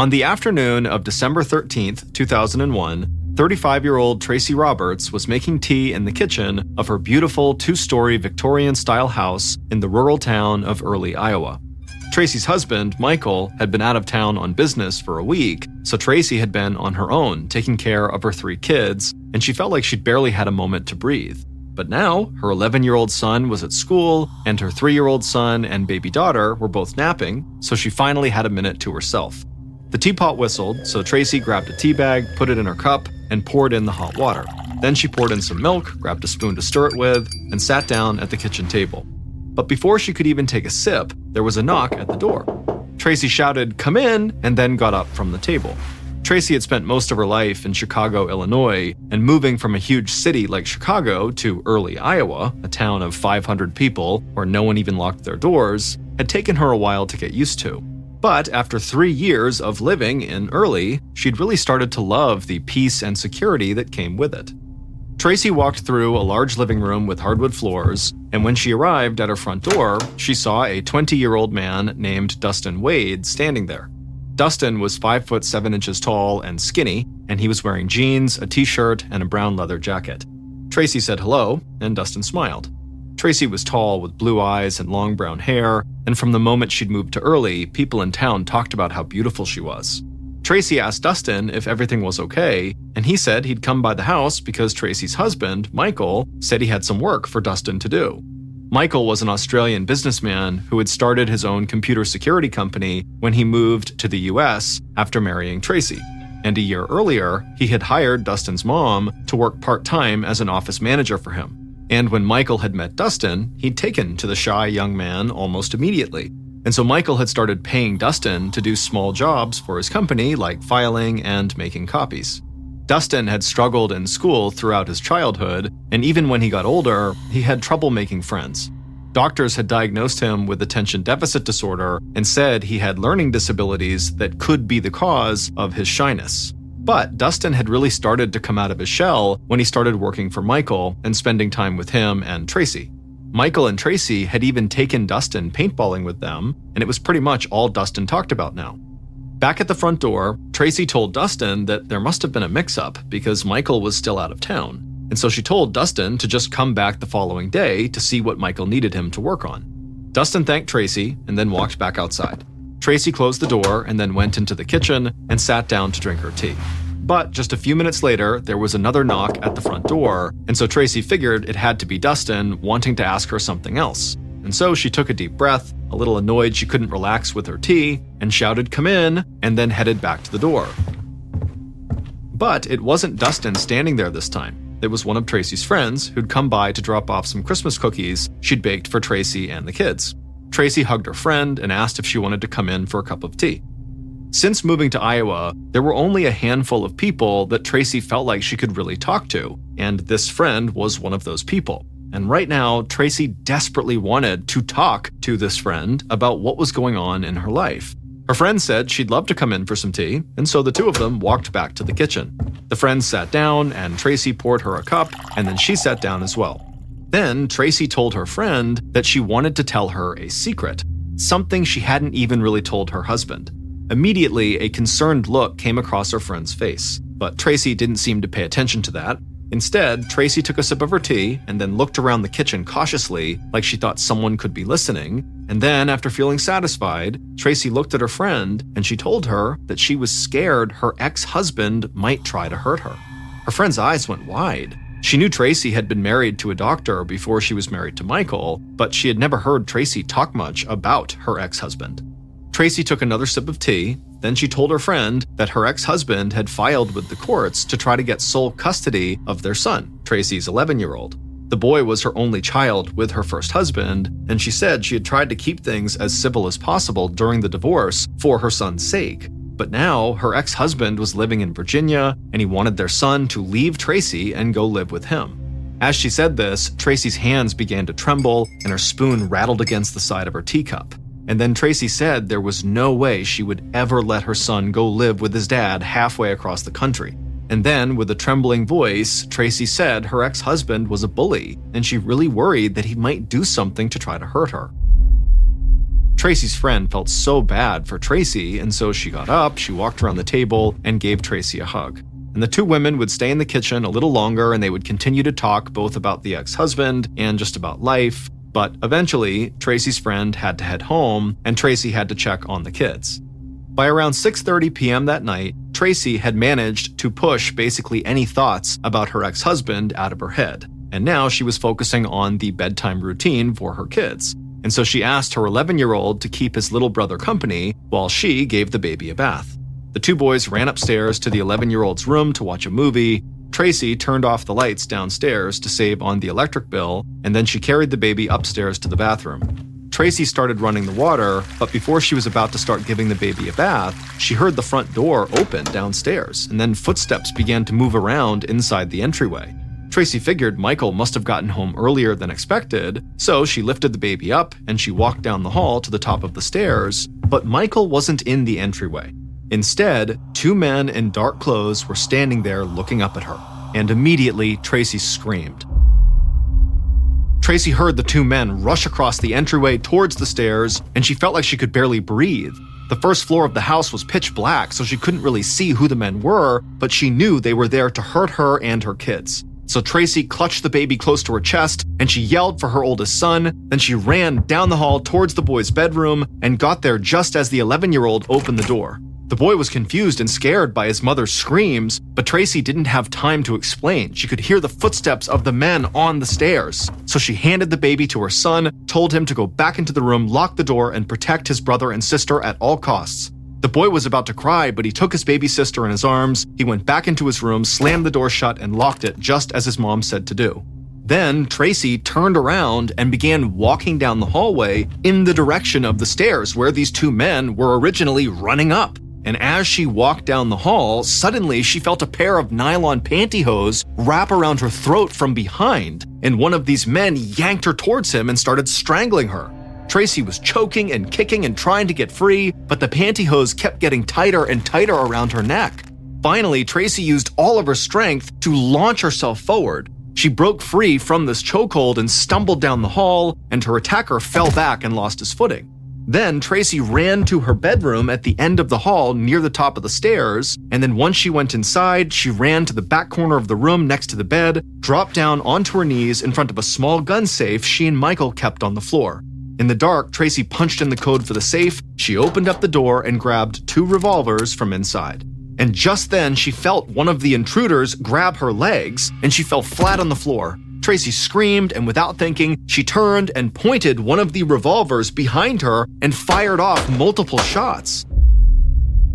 On the afternoon of December 13th, 2001, 35-year-old Tracey Roberts was making tea in the kitchen of her beautiful two-story Victorian-style house in the rural town of Early, Iowa. Tracey's husband, Michael, had been out of town on business for a week, so Tracey had been on her own, taking care of her 3 kids, and she felt like she'd barely had a moment to breathe. But now, her 11-year-old son was at school, and her 3-year-old son and baby daughter were both napping, so she finally had a minute to herself. The teapot whistled, so Tracey grabbed a tea bag, put it in her cup, and poured in the hot water. Then she poured in some milk, grabbed a spoon to stir it with, and sat down at the kitchen table. But before she could even take a sip, there was a knock at the door. Tracey shouted, "Come in," and then got up from the table. Tracey had spent most of her life in Chicago, Illinois, and moving from a huge city like Chicago to Early, Iowa, a town of 500 people where no one even locked their doors, had taken her a while to get used to. But after 3 years of living in Early, she'd really started to love the peace and security that came with it. Tracey walked through a large living room with hardwood floors, and when she arrived at her front door, she saw a 20-year-old man named Dustin Wade standing there. Dustin was 5 foot 7 inches tall and skinny, and he was wearing jeans, a t-shirt, and a brown leather jacket. Tracey said hello, and Dustin smiled. Tracey was tall with blue eyes and long brown hair, and from the moment she'd moved to Early, people in town talked about how beautiful she was. Tracey asked Dustin if everything was okay, and he said he'd come by the house because Tracey's husband, Michael, said he had some work for Dustin to do. Michael was an Australian businessman who had started his own computer security company when he moved to the US after marrying Tracey. And a year earlier, he had hired Dustin's mom to work part-time as an office manager for him. And when Michael had met Dustin, he'd taken to the shy young man almost immediately. And so Michael had started paying Dustin to do small jobs for his company, like filing and making copies. Dustin had struggled in school throughout his childhood, and even when he got older, he had trouble making friends. Doctors had diagnosed him with attention deficit disorder and said he had learning disabilities that could be the cause of his shyness. But Dustin had really started to come out of his shell when he started working for Michael and spending time with him and Tracey. Michael and Tracey had even taken Dustin paintballing with them, and it was pretty much all Dustin talked about now. Back at the front door, Tracey told Dustin that there must have been a mix-up because Michael was still out of town, and so she told Dustin to just come back the following day to see what Michael needed him to work on. Dustin thanked Tracey and then walked back outside. Tracey closed the door and then went into the kitchen and sat down to drink her tea. But just a few minutes later, there was another knock at the front door, and so Tracey figured it had to be Dustin wanting to ask her something else. And so she took a deep breath, a little annoyed she couldn't relax with her tea, and shouted, "Come in," and then headed back to the door. But it wasn't Dustin standing there this time. It was one of Tracey's friends who'd come by to drop off some Christmas cookies she'd baked for Tracey and the kids. Tracey hugged her friend and asked if she wanted to come in for a cup of tea. Since moving to Iowa, there were only a handful of people that Tracey felt like she could really talk to, and this friend was one of those people. And right now, Tracey desperately wanted to talk to this friend about what was going on in her life. Her friend said she'd love to come in for some tea, and so the two of them walked back to the kitchen. The friend sat down, and Tracey poured her a cup, and then she sat down as well. Then Tracey told her friend that she wanted to tell her a secret, something she hadn't even really told her husband. Immediately, a concerned look came across her friend's face, but Tracey didn't seem to pay attention to that. Instead, Tracey took a sip of her tea and then looked around the kitchen cautiously, like she thought someone could be listening. And then, after feeling satisfied, Tracey looked at her friend and she told her that she was scared her ex-husband might try to hurt her. Her friend's eyes went wide. She knew Tracey had been married to a doctor before she was married to Michael, but she had never heard Tracey talk much about her ex-husband. Tracey took another sip of tea, then she told her friend that her ex-husband had filed with the courts to try to get sole custody of their son, Tracey's 11-year-old. The boy was her only child with her first husband, and she said she had tried to keep things as civil as possible during the divorce for her son's sake. But now, her ex-husband was living in Virginia, and he wanted their son to leave Tracey and go live with him. As she said this, Tracey's hands began to tremble, and her spoon rattled against the side of her teacup. And then Tracey said there was no way she would ever let her son go live with his dad halfway across the country. And then, with a trembling voice, Tracey said her ex-husband was a bully, and she really worried that he might do something to try to hurt her. Tracy's friend felt so bad for Tracy, and so she got up, she walked around the table, and gave Tracy a hug. And the two women would stay in the kitchen a little longer, and they would continue to talk both about the ex-husband and just about life. But eventually, Tracy's friend had to head home, and Tracy had to check on the kids. By around 6:30 p.m. that night, Tracy had managed to push basically any thoughts about her ex-husband out of her head. And now she was focusing on the bedtime routine for her kids. And so she asked her 11-year-old to keep his little brother company while she gave the baby a bath. The two boys ran upstairs to the 11-year-old's room to watch a movie. Tracy turned off the lights downstairs to save on the electric bill, and then she carried the baby upstairs to the bathroom. Tracy started running the water, but before she was about to start giving the baby a bath, she heard the front door open downstairs, and then footsteps began to move around inside the entryway. Tracy figured Michael must have gotten home earlier than expected, so she lifted the baby up and she walked down the hall to the top of the stairs, but Michael wasn't in the entryway. Instead, two men in dark clothes were standing there looking up at her, and immediately Tracy screamed. Tracy heard the two men rush across the entryway towards the stairs, and she felt like she could barely breathe. The first floor of the house was pitch black, so she couldn't really see who the men were, but she knew they were there to hurt her and her kids. So Tracy clutched the baby close to her chest, and she yelled for her oldest son. Then she ran down the hall towards the boy's bedroom and got there just as the 11-year-old opened the door. The boy was confused and scared by his mother's screams, but Tracy didn't have time to explain. She could hear the footsteps of the men on the stairs. So she handed the baby to her son, told him to go back into the room, lock the door, and protect his brother and sister at all costs. The boy was about to cry, but he took his baby sister in his arms. He went back into his room, slammed the door shut, and locked it just as his mom said to do. Then Tracy turned around and began walking down the hallway in the direction of the stairs where these two men were originally running up. And as she walked down the hall, suddenly she felt a pair of nylon pantyhose wrap around her throat from behind, and one of these men yanked her towards him and started strangling her. Tracy was choking and kicking and trying to get free, but the pantyhose kept getting tighter and tighter around her neck. Finally, Tracy used all of her strength to launch herself forward. She broke free from this chokehold and stumbled down the hall, and her attacker fell back and lost his footing. Then Tracy ran to her bedroom at the end of the hall near the top of the stairs, and then once she went inside, she ran to the back corner of the room next to the bed, dropped down onto her knees in front of a small gun safe she and Michael kept on the floor. In the dark, Tracy punched in the code for the safe, she opened up the door and grabbed two revolvers from inside. And just then, she felt one of the intruders grab her legs, and she fell flat on the floor. Tracy screamed, and without thinking, she turned and pointed one of the revolvers behind her and fired off multiple shots.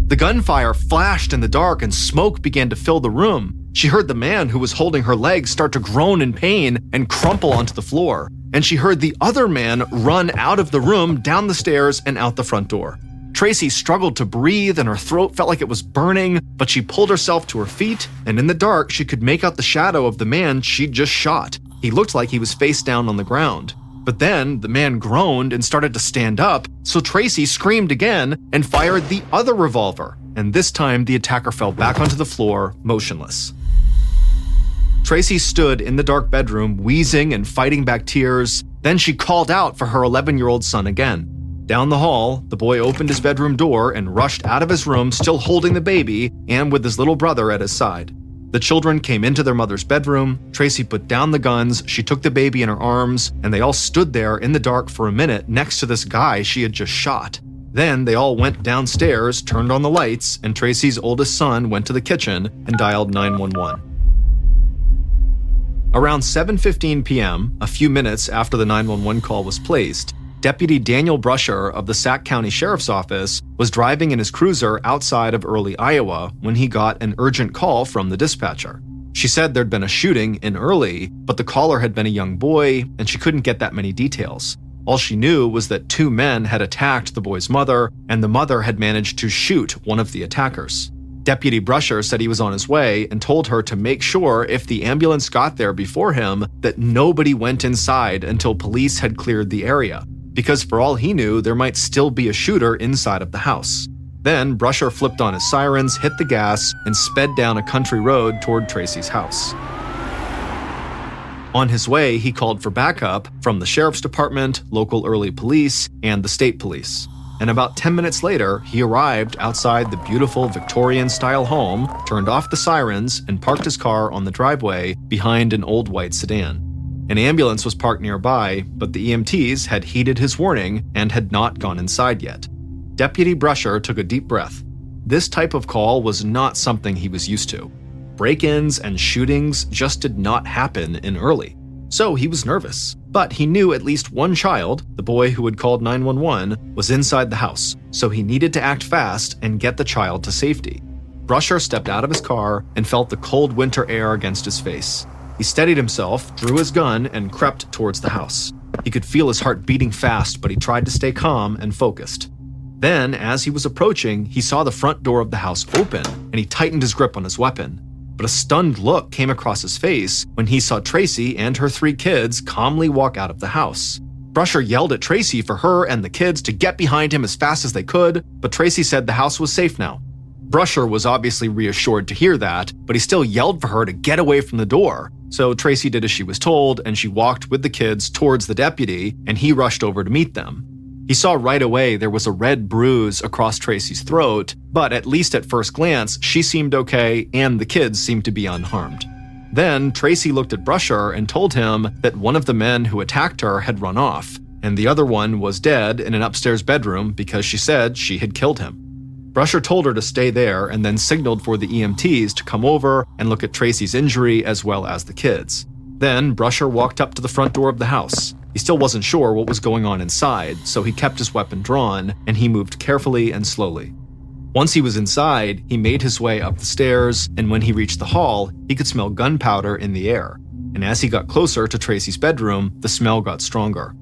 The gunfire flashed in the dark and smoke began to fill the room. She heard the man who was holding her legs start to groan in pain and crumple onto the floor. And she heard the other man run out of the room, down the stairs, and out the front door. Tracy struggled to breathe and her throat felt like it was burning, but she pulled herself to her feet, and in the dark, she could make out the shadow of the man she'd just shot. He looked like he was face down on the ground. But then, the man groaned and started to stand up, so Tracy screamed again and fired the other revolver, and this time the attacker fell back onto the floor, motionless. Tracy stood in the dark bedroom, wheezing and fighting back tears. Then she called out for her 11-year-old son again. Down the hall, the boy opened his bedroom door and rushed out of his room, still holding the baby and with his little brother at his side. The children came into their mother's bedroom. Tracy put down the guns, she took the baby in her arms, and they all stood there in the dark for a minute next to this guy she had just shot. Then they all went downstairs, turned on the lights, and Tracy's oldest son went to the kitchen and dialed 911. Around 7:15 p.m., a few minutes after the 911 call was placed, Deputy Daniel Brusher of the Sac County Sheriff's Office was driving in his cruiser outside of Early, Iowa, when he got an urgent call from the dispatcher. She said there'd been a shooting in Early, but the caller had been a young boy, and she couldn't get that many details. All she knew was that two men had attacked the boy's mother, and the mother had managed to shoot one of the attackers. Deputy Brusher said he was on his way and told her to make sure if the ambulance got there before him that nobody went inside until police had cleared the area, because for all he knew, there might still be a shooter inside of the house. Then Brusher flipped on his sirens, hit the gas, and sped down a country road toward Tracy's house. On his way, he called for backup from the sheriff's department, local early police, and the state police. And about 10 minutes later, he arrived outside the beautiful Victorian-style home, turned off the sirens, and parked his car on the driveway behind an old white sedan. An ambulance was parked nearby, but the EMTs had heeded his warning and had not gone inside yet. Deputy Brusher took a deep breath. This type of call was not something he was used to. Break-ins and shootings just did not happen in Early. So he was nervous, but he knew at least one child, the boy who had called 911, was inside the house, so he needed to act fast and get the child to safety. Brusher stepped out of his car and felt the cold winter air against his face. He steadied himself, drew his gun, and crept towards the house. He could feel his heart beating fast, but he tried to stay calm and focused. Then, as he was approaching, he saw the front door of the house open, and he tightened his grip on his weapon. But a stunned look came across his face when he saw Tracy and her 3 kids calmly walk out of the house. Brusher yelled at Tracy for her and the kids to get behind him as fast as they could, but Tracy said the house was safe now. Brusher was obviously reassured to hear that, but he still yelled for her to get away from the door. So Tracy did as she was told, and she walked with the kids towards the deputy, and he rushed over to meet them. He saw right away there was a red bruise across Tracy's throat, but at least at first glance, she seemed okay and the kids seemed to be unharmed. Then Tracy looked at Brusher and told him that one of the men who attacked her had run off, and the other one was dead in an upstairs bedroom because she said she had killed him. Brusher told her to stay there and then signaled for the EMTs to come over and look at Tracy's injury as well as the kids. Then Brusher walked up to the front door of the house. He still wasn't sure what was going on inside, so he kept his weapon drawn and he moved carefully and slowly. Once he was inside, he made his way up the stairs, and when he reached the hall, he could smell gunpowder in the air. And as he got closer to Tracy's bedroom, the smell got stronger.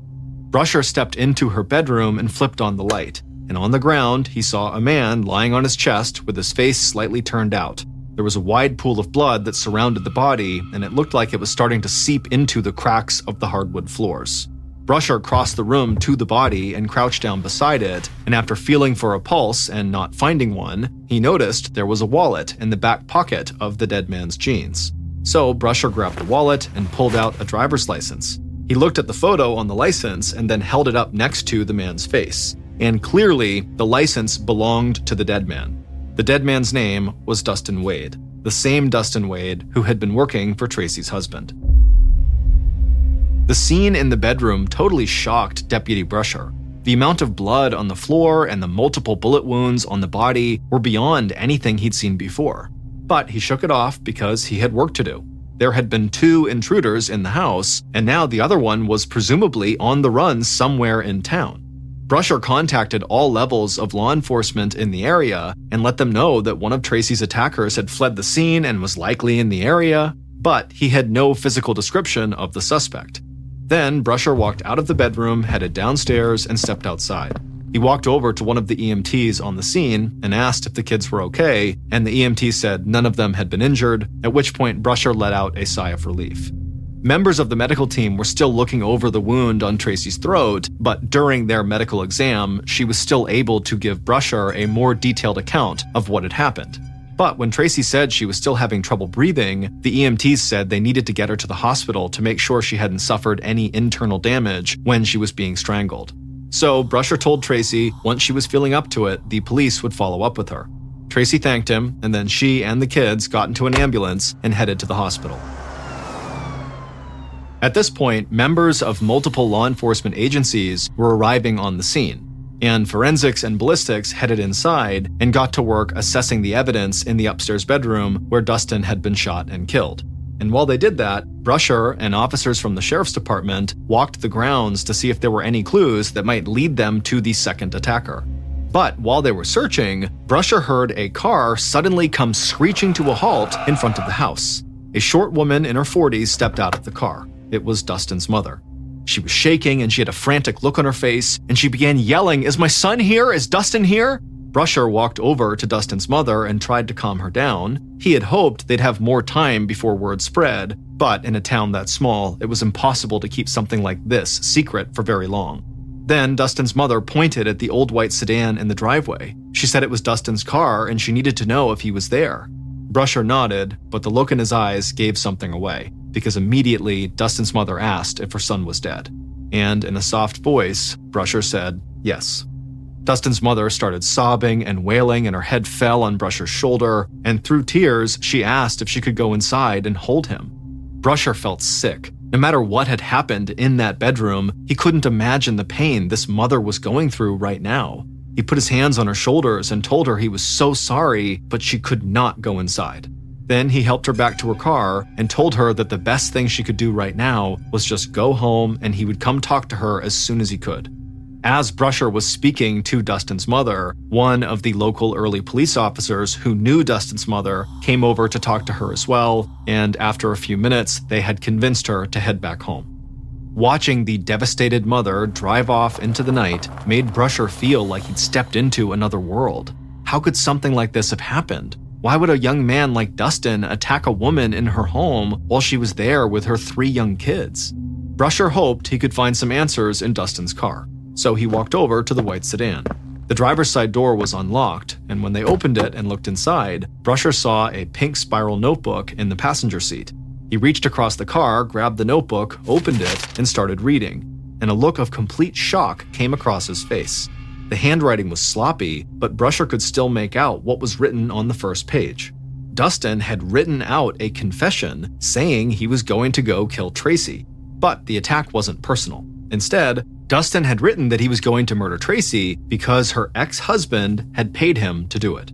Brusher stepped into her bedroom and flipped on the light. And on the ground, he saw a man lying on his chest with his face slightly turned out. There was a wide pool of blood that surrounded the body, and it looked like it was starting to seep into the cracks of the hardwood floors. Brusher crossed the room to the body and crouched down beside it, and after feeling for a pulse and not finding one, he noticed there was a wallet in the back pocket of the dead man's jeans. So Brusher grabbed the wallet and pulled out a driver's license. He looked at the photo on the license and then held it up next to the man's face. And clearly, the license belonged to the dead man. The dead man's name was Dustin Wade, the same Dustin Wade who had been working for Tracy's husband. The scene in the bedroom totally shocked Deputy Brusher. The amount of blood on the floor and the multiple bullet wounds on the body were beyond anything he'd seen before. But he shook it off because he had work to do. There had been 2 intruders in the house, and now the other one was presumably on the run somewhere in town. Brusher contacted all levels of law enforcement in the area and let them know that one of Tracy's attackers had fled the scene and was likely in the area, but he had no physical description of the suspect. Then Brusher walked out of the bedroom, headed downstairs, and stepped outside. He walked over to one of the EMTs on the scene and asked if the kids were okay, and the EMT said none of them had been injured, at which point Brusher let out a sigh of relief. Members of the medical team were still looking over the wound on Tracy's throat, but during their medical exam, she was still able to give Brusher a more detailed account of what had happened. But when Tracy said she was still having trouble breathing, the EMTs said they needed to get her to the hospital to make sure she hadn't suffered any internal damage when she was being strangled. So Brusher told Tracy once she was feeling up to it, the police would follow up with her. Tracy thanked him, and then she and the kids got into an ambulance and headed to the hospital. At this point, members of multiple law enforcement agencies were arriving on the scene, and forensics and ballistics headed inside and got to work assessing the evidence in the upstairs bedroom where Dustin had been shot and killed. And while they did that, Brusher and officers from the sheriff's department walked the grounds to see if there were any clues that might lead them to the second attacker. But while they were searching, Brusher heard a car suddenly come screeching to a halt in front of the house. A short woman in her 40s stepped out of the car. It was Dustin's mother. She was shaking and she had a frantic look on her face, and she began yelling, "Is my son here? Is Dustin here?" Brusher walked over to Dustin's mother and tried to calm her down. He had hoped they'd have more time before word spread, but in a town that small, it was impossible to keep something like this secret for very long. Then Dustin's mother pointed at the old white sedan in the driveway. She said it was Dustin's car and she needed to know if he was there. Brusher nodded, but the look in his eyes gave something away. because immediately Dustin's mother asked if her son was dead. And in a soft voice, Brusher said yes. Dustin's mother started sobbing and wailing, and her head fell on Brusher's shoulder, and through tears, she asked if she could go inside and hold him. Brusher felt sick. No matter what had happened in that bedroom, he couldn't imagine the pain this mother was going through right now. He put his hands on her shoulders and told her he was so sorry, but she could not go inside. Then he helped her back to her car and told her that the best thing she could do right now was just go home and he would come talk to her as soon as he could. As Brusher was speaking to Dustin's mother, one of the local early police officers who knew Dustin's mother came over to talk to her as well, and after a few minutes, they had convinced her to head back home. Watching the devastated mother drive off into the night made Brusher feel like he'd stepped into another world. How could something like this have happened? Why would a young man like Dustin attack a woman in her home while she was there with her 3 young kids? Brusher hoped he could find some answers in Dustin's car. So he walked over to the white sedan. The driver's side door was unlocked, and when they opened it and looked inside, Brusher saw a pink spiral notebook in the passenger seat. He reached across the car, grabbed the notebook, opened it, and started reading, and a look of complete shock came across his face. The handwriting was sloppy, but Brusher could still make out what was written on the first page. Dustin had written out a confession saying he was going to go kill Tracy, but the attack wasn't personal. Instead, Dustin had written that he was going to murder Tracy because her ex-husband had paid him to do it.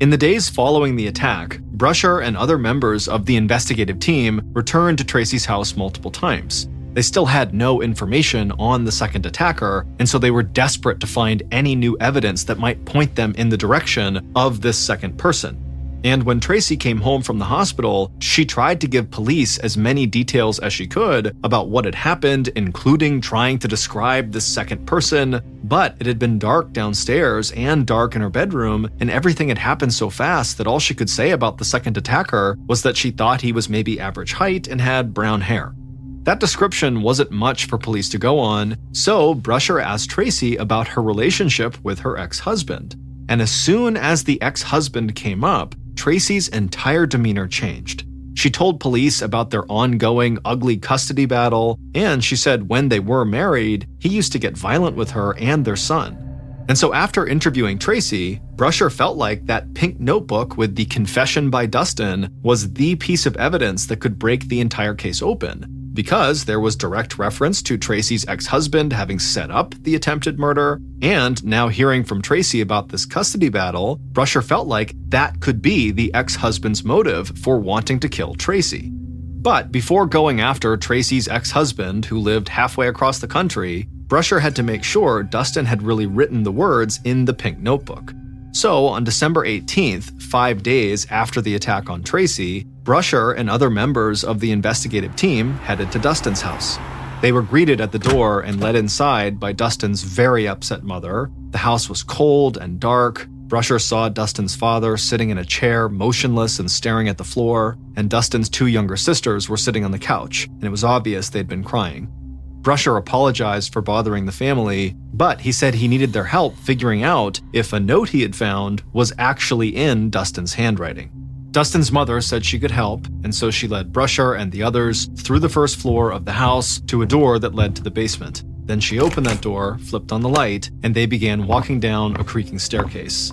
In the days following the attack, Brusher and other members of the investigative team returned to Tracy's house multiple times. They still had no information on the second attacker, and so they were desperate to find any new evidence that might point them in the direction of this second person. And when Tracy came home from the hospital, she tried to give police as many details as she could about what had happened, including trying to describe this second person, but it had been dark downstairs and dark in her bedroom, and everything had happened so fast that all she could say about the second attacker was that she thought he was maybe average height and had brown hair. That description wasn't much for police to go on, so Brusher asked Tracy about her relationship with her ex-husband. And as soon as the ex-husband came up, Tracy's entire demeanor changed. She told police about their ongoing ugly custody battle, and she said when they were married, he used to get violent with her and their son. And so after interviewing Tracy, Brusher felt like that pink notebook with the confession by Dustin was the piece of evidence that could break the entire case open, because there was direct reference to Tracy's ex-husband having set up the attempted murder, and now hearing from Tracy about this custody battle, Brusher felt like that could be the ex-husband's motive for wanting to kill Tracy. But before going after Tracy's ex-husband, who lived halfway across the country, Brusher had to make sure Dustin had really written the words in the pink notebook. So on December 18th, 5 days after the attack on Tracy, Brusher and other members of the investigative team headed to Dustin's house. They were greeted at the door and led inside by Dustin's very upset mother. The house was cold and dark. Brusher saw Dustin's father sitting in a chair, motionless and staring at the floor, and Dustin's 2 younger sisters were sitting on the couch, and it was obvious they'd been crying. Brusher apologized for bothering the family, but he said he needed their help figuring out if a note he had found was actually in Dustin's handwriting. Dustin's mother said she could help, and so she led Brusher and the others through the first floor of the house to a door that led to the basement. Then she opened that door, flipped on the light, and they began walking down a creaking staircase.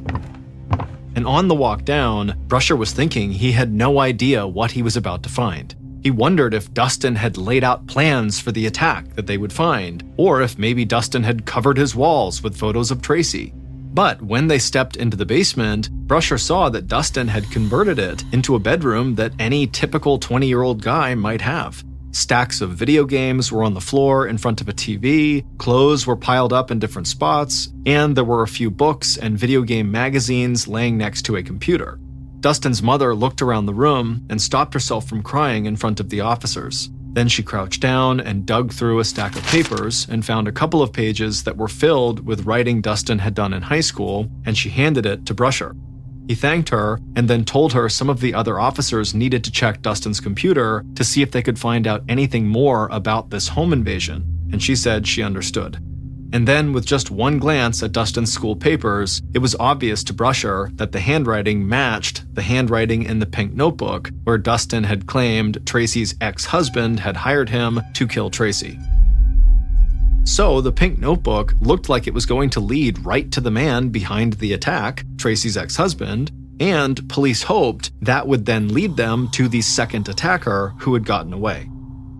And on the walk down, Brusher was thinking he had no idea what he was about to find. He wondered if Dustin had laid out plans for the attack that they would find, or if maybe Dustin had covered his walls with photos of Tracy. But when they stepped into the basement, Brusher saw that Dustin had converted it into a bedroom that any typical 20-year-old guy might have. Stacks of video games were on the floor in front of a TV, clothes were piled up in different spots, and there were a few books and video game magazines laying next to a computer. Dustin's mother looked around the room and stopped herself from crying in front of the officers. Then she crouched down and dug through a stack of papers and found a couple of pages that were filled with writing Dustin had done in high school, and she handed it to Brusher. He thanked her and then told her some of the other officers needed to check Dustin's computer to see if they could find out anything more about this home invasion, and she said she understood. And then, with just one glance at Dustin's school papers, it was obvious to Brusher that the handwriting matched the handwriting in the pink notebook where Dustin had claimed Tracy's ex-husband had hired him to kill Tracy. So the pink notebook looked like it was going to lead right to the man behind the attack, Tracy's ex-husband, and police hoped that would then lead them to the second attacker who had gotten away.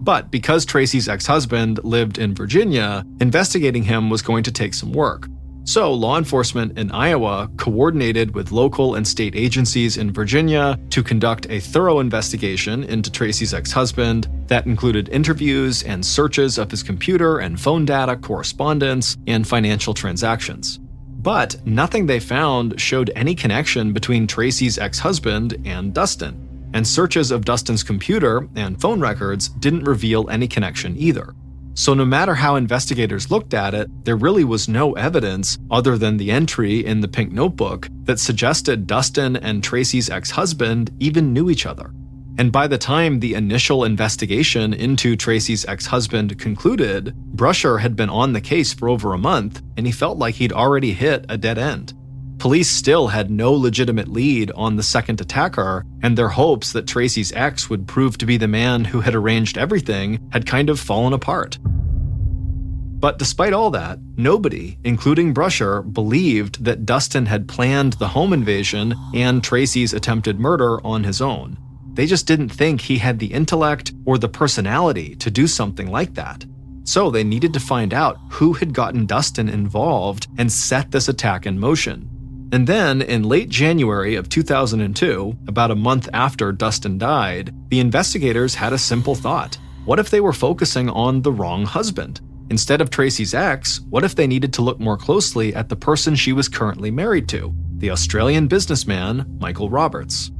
But because Tracy's ex-husband lived in Virginia, investigating him was going to take some work. So law enforcement in Iowa coordinated with local and state agencies in Virginia to conduct a thorough investigation into Tracy's ex-husband that included interviews and searches of his computer and phone data, correspondence, and financial transactions. But nothing they found showed any connection between Tracy's ex-husband and Dustin. And searches of Dustin's computer and phone records didn't reveal any connection either. So no matter how investigators looked at it, there really was no evidence other than the entry in the pink notebook that suggested Dustin and Tracy's ex-husband even knew each other. And by the time the initial investigation into Tracy's ex-husband concluded, Brusher had been on the case for over a month, and he felt like he'd already hit a dead end. Police still had no legitimate lead on the second attacker, and their hopes that Tracy's ex would prove to be the man who had arranged everything had kind of fallen apart. But despite all that, nobody, including Brusher, believed that Dustin had planned the home invasion and Tracy's attempted murder on his own. They just didn't think he had the intellect or the personality to do something like that. So they needed to find out who had gotten Dustin involved and set this attack in motion. And then, in late January of 2002, about a month after Dustin died, the investigators had a simple thought. What if they were focusing on the wrong husband? Instead of Tracy's ex, what if they needed to look more closely at the person she was currently married to, the Australian businessman Michael Roberts?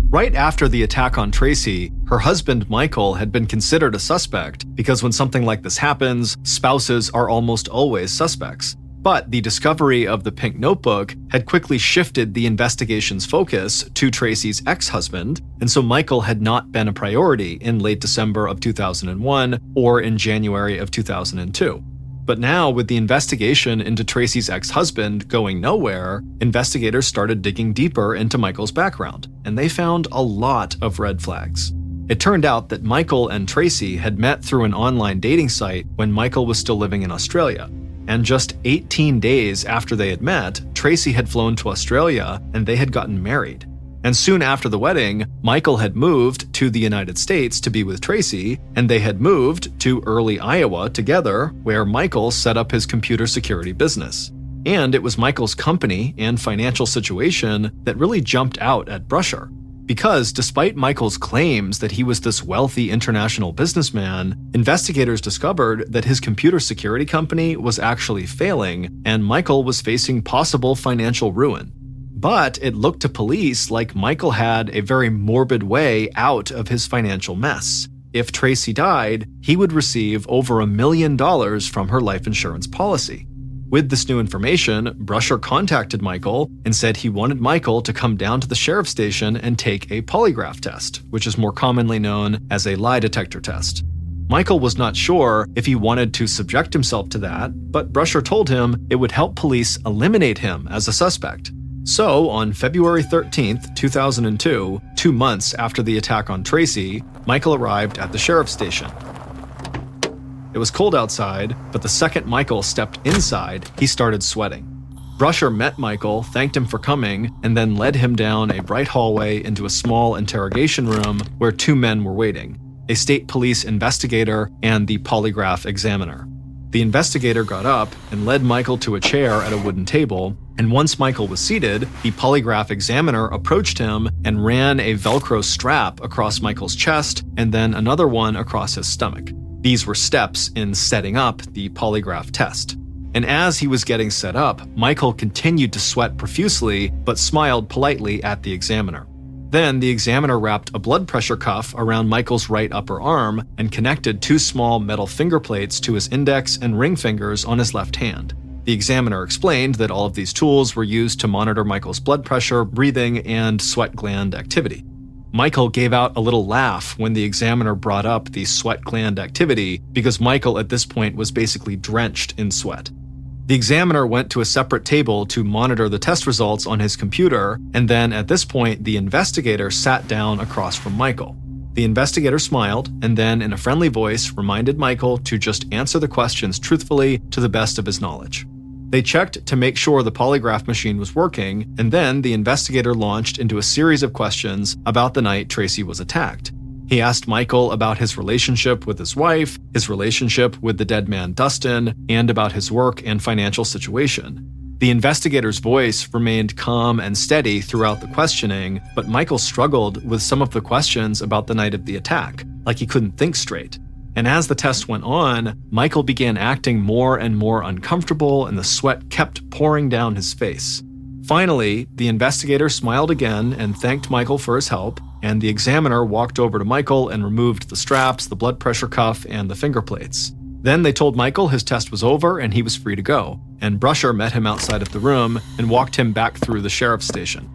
Right after the attack on Tracy, her husband Michael had been considered a suspect because when something like this happens, spouses are almost always suspects. But the discovery of the pink notebook had quickly shifted the investigation's focus to Tracy's ex-husband, and so Michael had not been a priority in late December of 2001 or in January of 2002. But now, with the investigation into Tracy's ex-husband going nowhere, investigators started digging deeper into Michael's background, and they found a lot of red flags. It turned out that Michael and Tracy had met through an online dating site when Michael was still living in Australia. And just 18 days after they had met, Tracy had flown to Australia and they had gotten married. And soon after the wedding, Michael had moved to the United States to be with Tracy, and they had moved to Early, Iowa together, where Michael set up his computer security business. And it was Michael's company and financial situation that really jumped out at Brusher. Because despite Michael's claims that he was this wealthy international businessman, investigators discovered that his computer security company was actually failing, and Michael was facing possible financial ruin. But it looked to police like Michael had a very morbid way out of his financial mess. If Tracy died, he would receive over $1 million from her life insurance policy. With this new information, Brusher contacted Michael and said he wanted Michael to come down to the sheriff's station and take a polygraph test, which is more commonly known as a lie detector test. Michael was not sure if he wanted to subject himself to that, but Brusher told him it would help police eliminate him as a suspect. So, on February 13th, 2002, 2 months after the attack on Tracy, Michael arrived at the sheriff's station. It was cold outside, but the second Michael stepped inside, he started sweating. Brusher met Michael, thanked him for coming, and then led him down a bright hallway into a small interrogation room where 2 men were waiting, a state police investigator and the polygraph examiner. The investigator got up and led Michael to a chair at a wooden table, and once Michael was seated, the polygraph examiner approached him and ran a Velcro strap across Michael's chest and then another one across his stomach. These were steps in setting up the polygraph test. And as he was getting set up, Michael continued to sweat profusely, but smiled politely at the examiner. Then the examiner wrapped a blood pressure cuff around Michael's right upper arm and connected 2 small metal finger plates to his index and ring fingers on his left hand. The examiner explained that all of these tools were used to monitor Michael's blood pressure, breathing, and sweat gland activity. Michael gave out a little laugh when the examiner brought up the sweat gland activity because Michael at this point was basically drenched in sweat. The examiner went to a separate table to monitor the test results on his computer, and then at this point, the investigator sat down across from Michael. The investigator smiled and then, in a friendly voice, reminded Michael to just answer the questions truthfully to the best of his knowledge. They checked to make sure the polygraph machine was working, and then the investigator launched into a series of questions about the night Tracy was attacked. He asked Michael about his relationship with his wife, his relationship with the dead man Dustin, and about his work and financial situation. The investigator's voice remained calm and steady throughout the questioning, but Michael struggled with some of the questions about the night of the attack, like he couldn't think straight. And as the test went on, Michael began acting more and more uncomfortable, and the sweat kept pouring down his face. Finally, the investigator smiled again and thanked Michael for his help, and the examiner walked over to Michael and removed the straps, the blood pressure cuff, and the finger plates. Then they told Michael his test was over and he was free to go, and Brusher met him outside of the room and walked him back through the sheriff's station.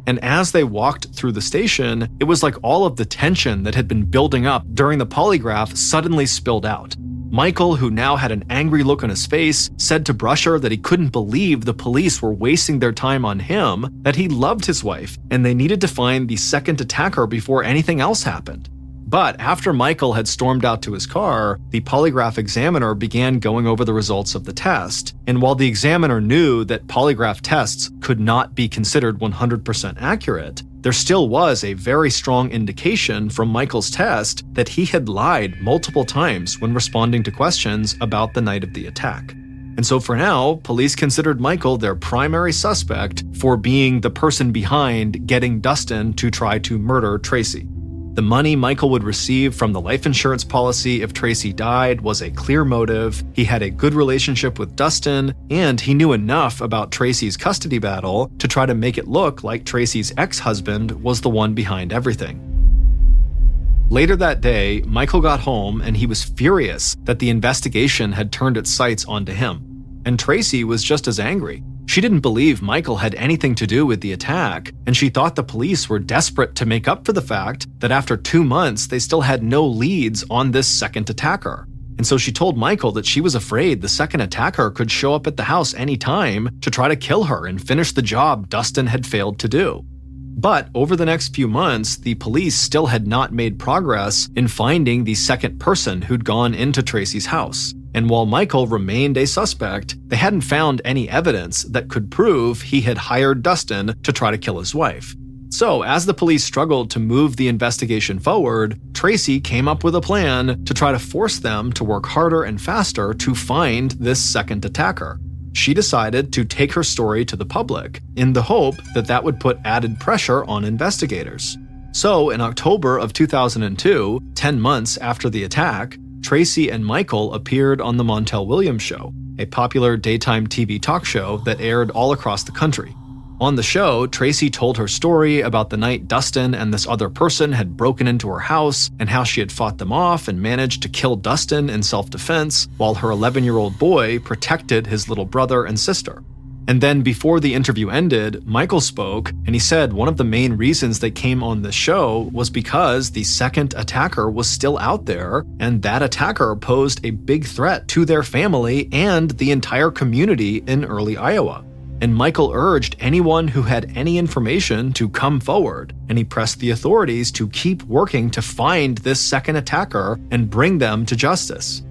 And as they walked through the station, it was like all of the tension that had been building up during the polygraph suddenly spilled out. Michael, who now had an angry look on his face, said to Brusher that he couldn't believe the police were wasting their time on him, that he loved his wife, and they needed to find the second attacker before anything else happened. But after Michael had stormed out to his car, the polygraph examiner began going over the results of the test. And while the examiner knew that polygraph tests could not be considered 100% accurate, there still was a very strong indication from Michael's test that he had lied multiple times when responding to questions about the night of the attack. And so for now, police considered Michael their primary suspect for being the person behind getting Dustin to try to murder Tracy. The money Michael would receive from the life insurance policy if Tracy died was a clear motive. He had a good relationship with Dustin, and he knew enough about Tracy's custody battle to try to make it look like Tracy's ex-husband was the one behind everything. Later that day, Michael got home and he was furious that the investigation had turned its sights onto him. And Tracy was just as angry. She didn't believe Michael had anything to do with the attack, and she thought the police were desperate to make up for the fact that after 2 months, they still had no leads on this second attacker. And so she told Michael that she was afraid the second attacker could show up at the house anytime to try to kill her and finish the job Dustin had failed to do. But over the next few months, the police still had not made progress in finding the second person who'd gone into Tracy's house. And while Michael remained a suspect, they hadn't found any evidence that could prove he had hired Dustin to try to kill his wife. So as the police struggled to move the investigation forward, Tracy came up with a plan to try to force them to work harder and faster to find this second attacker. She decided to take her story to the public in the hope that that would put added pressure on investigators. So in October of 2002, 10 months after the attack, Tracy and Michael appeared on The Montel Williams Show, a popular daytime TV talk show that aired all across the country. On the show, Tracy told her story about the night Dustin and this other person had broken into her house and how she had fought them off and managed to kill Dustin in self-defense while her 11-year-old boy protected his little brother and sister. And then before the interview ended, Michael spoke, and he said one of the main reasons they came on the show was because the second attacker was still out there, and that attacker posed a big threat to their family and the entire community in early Iowa. And Michael urged anyone who had any information to come forward, and he pressed the authorities to keep working to find this second attacker and bring them to justice.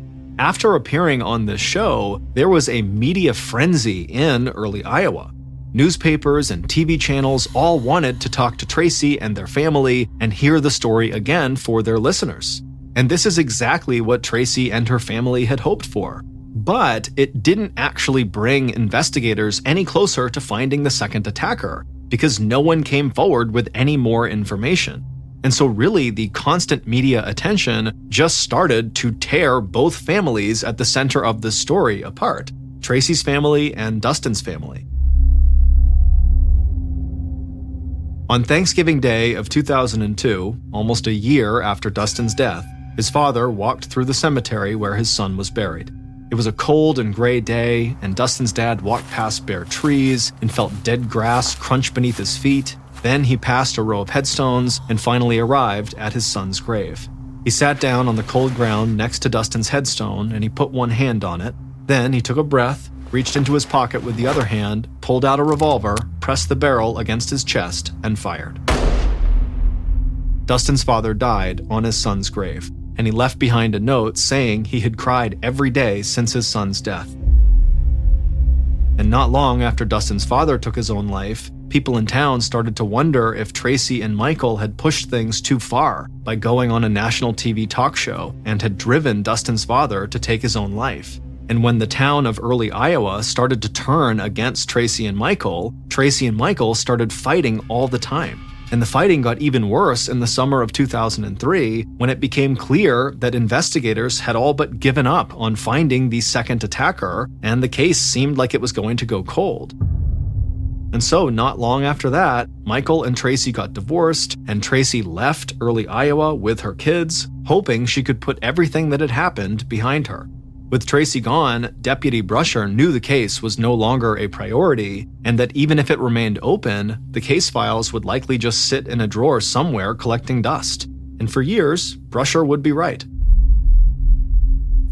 After appearing on this show, there was a media frenzy in early Iowa. Newspapers and TV channels all wanted to talk to Tracy and their family and hear the story again for their listeners. And this is exactly what Tracy and her family had hoped for. But it didn't actually bring investigators any closer to finding the second attacker, because no one came forward with any more information. And so really, the constant media attention just started to tear both families at the center of this story apart, Tracy's family and Dustin's family. On Thanksgiving Day of 2002, almost a year after Dustin's death, his father walked through the cemetery where his son was buried. It was a cold and gray day, and Dustin's dad walked past bare trees and felt dead grass crunch beneath his feet. Then he passed a row of headstones and finally arrived at his son's grave. He sat down on the cold ground next to Dustin's headstone and he put one hand on it. Then he took a breath, reached into his pocket with the other hand, pulled out a revolver, pressed the barrel against his chest, and fired. Dustin's father died on his son's grave, and he left behind a note saying he had cried every day since his son's death. And not long after Dustin's father took his own life, people in town started to wonder if Tracy and Michael had pushed things too far by going on a national TV talk show and had driven Dustin's father to take his own life. And when the town of early Iowa started to turn against Tracy and Michael started fighting all the time. And the fighting got even worse in the summer of 2003 when it became clear that investigators had all but given up on finding the second attacker, and the case seemed like it was going to go cold. And so, not long after that, Michael and Tracy got divorced, and Tracy left early Iowa with her kids, hoping she could put everything that had happened behind her. With Tracy gone, Deputy Brusher knew the case was no longer a priority, and that even if it remained open, the case files would likely just sit in a drawer somewhere collecting dust. And for years, Brusher would be right.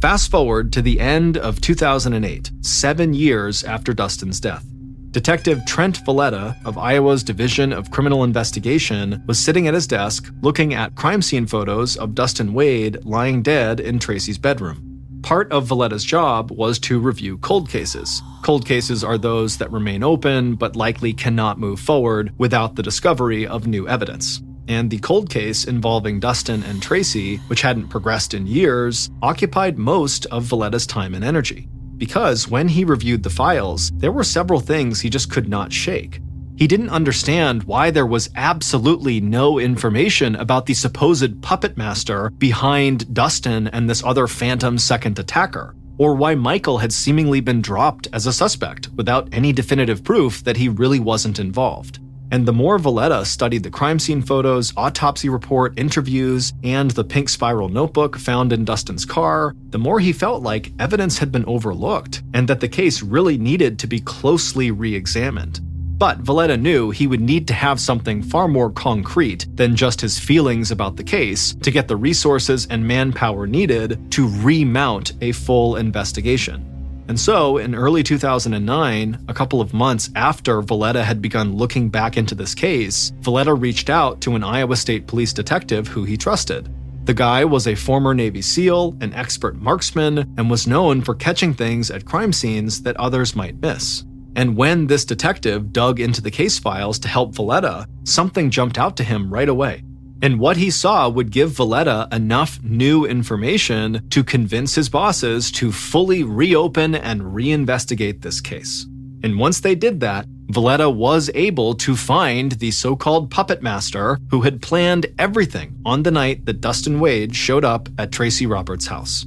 Fast forward to the end of 2008, 7 years after Dustin's death. Detective Trent Valletta of Iowa's Division of Criminal Investigation was sitting at his desk looking at crime scene photos of Dustin Wade lying dead in Tracy's bedroom. Part of Valletta's job was to review cold cases. Cold cases are those that remain open but likely cannot move forward without the discovery of new evidence. And the cold case involving Dustin and Tracy, which hadn't progressed in years, occupied most of Valletta's time and energy. Because when he reviewed the files, there were several things he just could not shake. He didn't understand why there was absolutely no information about the supposed puppet master behind Dustin and this other phantom second attacker, or why Michael had seemingly been dropped as a suspect without any definitive proof that he really wasn't involved. And the more Valletta studied the crime scene photos, autopsy report, interviews, and the pink spiral notebook found in Dustin's car, the more he felt like evidence had been overlooked and that the case really needed to be closely re-examined. But Valletta knew he would need to have something far more concrete than just his feelings about the case to get the resources and manpower needed to remount a full investigation. And so, in early 2009, a couple of months after Valletta had begun looking back into this case, Valletta reached out to an Iowa State Police detective who he trusted. The guy was a former Navy SEAL, an expert marksman, and was known for catching things at crime scenes that others might miss. And when this detective dug into the case files to help Valletta, something jumped out to him right away. And what he saw would give Valletta enough new information to convince his bosses to fully reopen and reinvestigate this case. And once they did that, Valletta was able to find the so-called puppet master who had planned everything on the night that Dustin Wade showed up at Tracey Roberts' house.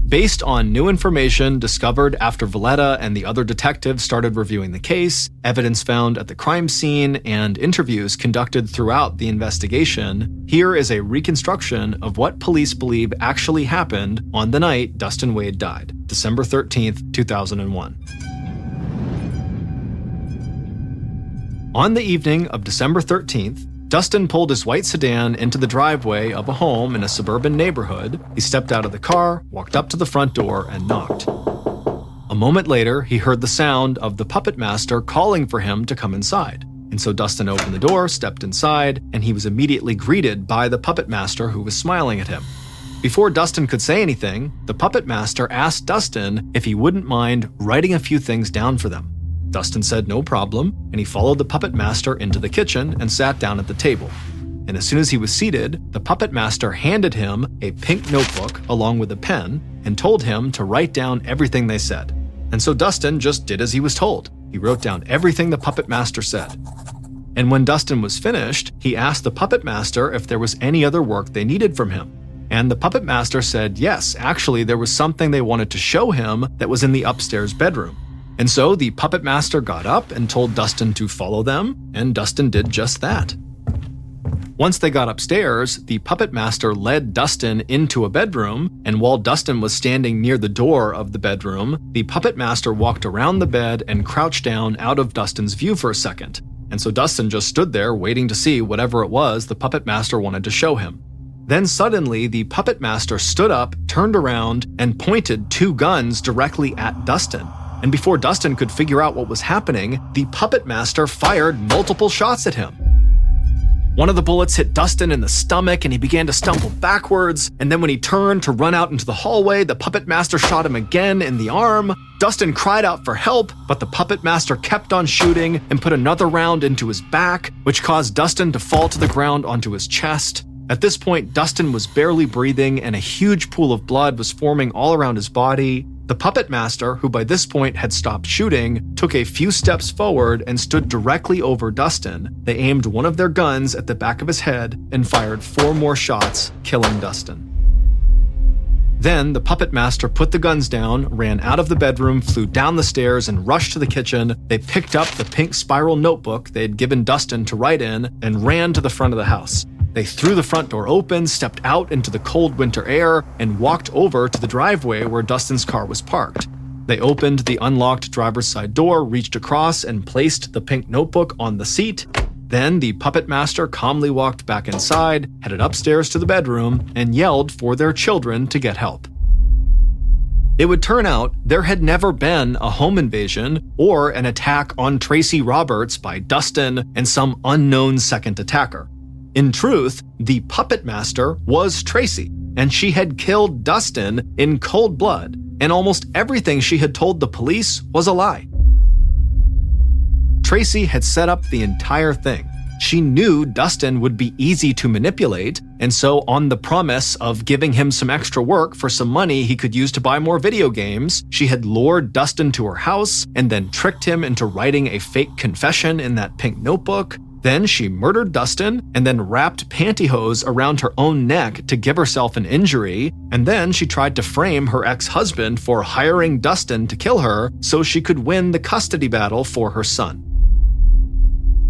Based on new information discovered after Valletta and the other detectives started reviewing the case, evidence found at the crime scene, and interviews conducted throughout the investigation, here is a reconstruction of what police believe actually happened on the night Dustin Wade died, December 13th, 2001. On the evening of December 13th, Dustin pulled his white sedan into the driveway of a home in a suburban neighborhood. He stepped out of the car, walked up to the front door, and knocked. A moment later, he heard the sound of the puppet master calling for him to come inside. And so Dustin opened the door, stepped inside, and he was immediately greeted by the puppet master who was smiling at him. Before Dustin could say anything, the puppet master asked Dustin if he wouldn't mind writing a few things down for them. Dustin said no problem, and he followed the puppet master into the kitchen and sat down at the table. And as soon as he was seated, the puppet master handed him a pink notebook along with a pen and told him to write down everything they said. And so Dustin just did as he was told. He wrote down everything the puppet master said. And when Dustin was finished, he asked the puppet master if there was any other work they needed from him. And the puppet master said yes, actually there was something they wanted to show him that was in the upstairs bedroom. And so the puppet master got up and told Dustin to follow them, and Dustin did just that. Once they got upstairs, the puppet master led Dustin into a bedroom, and while Dustin was standing near the door of the bedroom, the puppet master walked around the bed and crouched down out of Dustin's view for a second. and so Dustin just stood there waiting to see whatever it was the puppet master wanted to show him. Then suddenly, the puppet master stood up, turned around, and pointed 2 guns directly at Dustin. And before Dustin could figure out what was happening, the puppet master fired multiple shots at him. One of the bullets hit Dustin in the stomach and he began to stumble backwards, and then when he turned to run out into the hallway, the puppet master shot him again in the arm. Dustin cried out for help, but the puppet master kept on shooting and put another round into his back, which caused Dustin to fall to the ground onto his chest. At this point, Dustin was barely breathing and a huge pool of blood was forming all around his body. The puppet master, who by this point had stopped shooting, took a few steps forward and stood directly over Dustin. They aimed one of their guns at the back of his head and fired 4 more shots, killing Dustin. Then the puppet master put the guns down, ran out of the bedroom, flew down the stairs, and rushed to the kitchen. They picked up the pink spiral notebook they had given Dustin to write in and ran to the front of the house. They threw the front door open, stepped out into the cold winter air, and walked over to the driveway where Dustin's car was parked. They opened the unlocked driver's side door, reached across, and placed the pink notebook on the seat. Then the puppet master calmly walked back inside, headed upstairs to the bedroom, and yelled for their children to get help. It would turn out there had never been a home invasion or an attack on Tracey Roberts by Dustin and some unknown second attacker. In truth, the puppet master was Tracy, and she had killed Dustin in cold blood, and almost everything she had told the police was a lie. Tracy had set up the entire thing. She knew Dustin would be easy to manipulate, and so on the promise of giving him some extra work for some money he could use to buy more video games, she had lured Dustin to her house and then tricked him into writing a fake confession in that pink notebook. Then she murdered Dustin and then wrapped pantyhose around her own neck to give herself an injury, and then she tried to frame her ex-husband for hiring Dustin to kill her so she could win the custody battle for her son.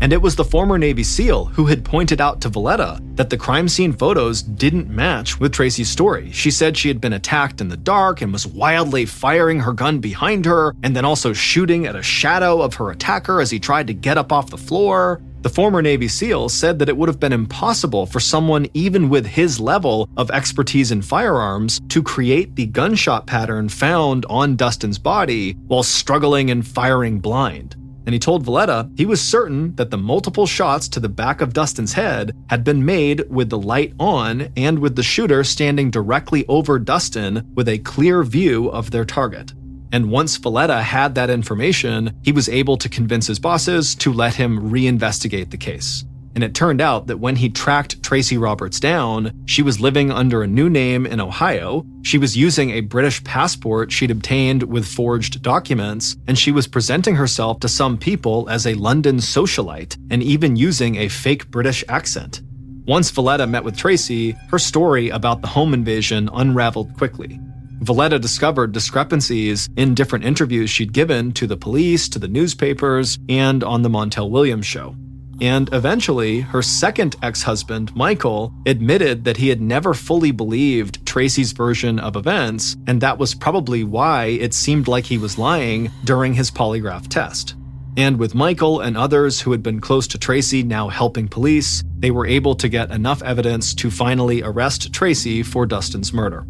And it was the former Navy SEAL who had pointed out to Valletta that the crime scene photos didn't match with Tracy's story. She said she had been attacked in the dark and was wildly firing her gun behind her, and then also shooting at a shadow of her attacker as he tried to get up off the floor. The former Navy SEAL said that it would have been impossible for someone even with his level of expertise in firearms to create the gunshot pattern found on Dustin's body while struggling and firing blind. And he told Valletta he was certain that the multiple shots to the back of Dustin's head had been made with the light on and with the shooter standing directly over Dustin with a clear view of their target. And once Valletta had that information, he was able to convince his bosses to let him reinvestigate the case. And it turned out that when he tracked Tracey Roberts down, she was living under a new name in Ohio, she was using a British passport she'd obtained with forged documents, and she was presenting herself to some people as a London socialite, and even using a fake British accent. Once Valletta met with Tracy, her story about the home invasion unraveled quickly. Valletta discovered discrepancies in different interviews she'd given to the police, to the newspapers, and on the Montel Williams show. And eventually, her second ex-husband, Michael, admitted that he had never fully believed Tracy's version of events, and that was probably why it seemed like he was lying during his polygraph test. And with Michael and others who had been close to Tracy now helping police, they were able to get enough evidence to finally arrest Tracy for Dustin's murder.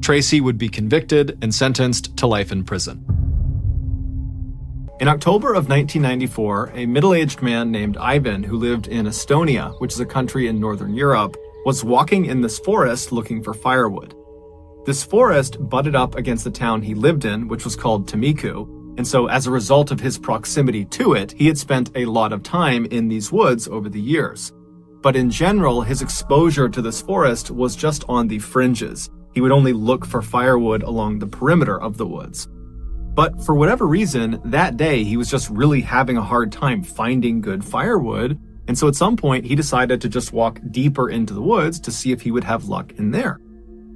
Tracy would be convicted and sentenced to life in prison. In October of 1994, a middle-aged man named Ivan, who lived in Estonia, which is a country in Northern Europe, was walking in this forest looking for firewood. This forest butted up against the town he lived in, which was called Timiku, and so as a result of his proximity to it, he had spent a lot of time in these woods over the years. But in general, his exposure to this forest was just on the fringes. He would only look for firewood along the perimeter of the woods. But for whatever reason, that day he was just really having a hard time finding good firewood, and so at some point he decided to just walk deeper into the woods to see if he would have luck in there.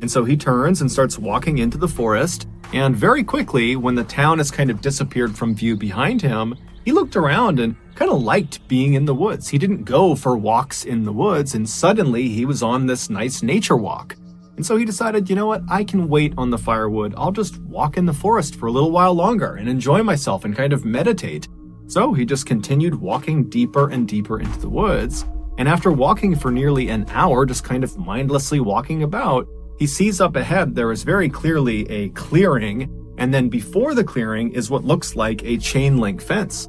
And so he turns and starts walking into the forest, and very quickly, when the town has kind of disappeared from view behind him, he looked around and kind of liked being in the woods. He didn't go for walks in the woods, and suddenly he was on this nice nature walk. And so he decided, you know what, I can wait on the firewood. I'll just walk in the forest for a little while longer and enjoy myself and kind of meditate. So he just continued walking deeper and deeper into the woods. And after walking for nearly an hour, just kind of mindlessly walking about, he sees up ahead there is very clearly a clearing, and then before the clearing is what looks like a chain link fence.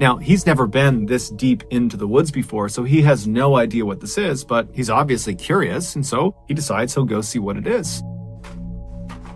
Now, he's never been this deep into the woods before, so he has no idea what this is, but he's obviously curious, and so he decides he'll go see what it is.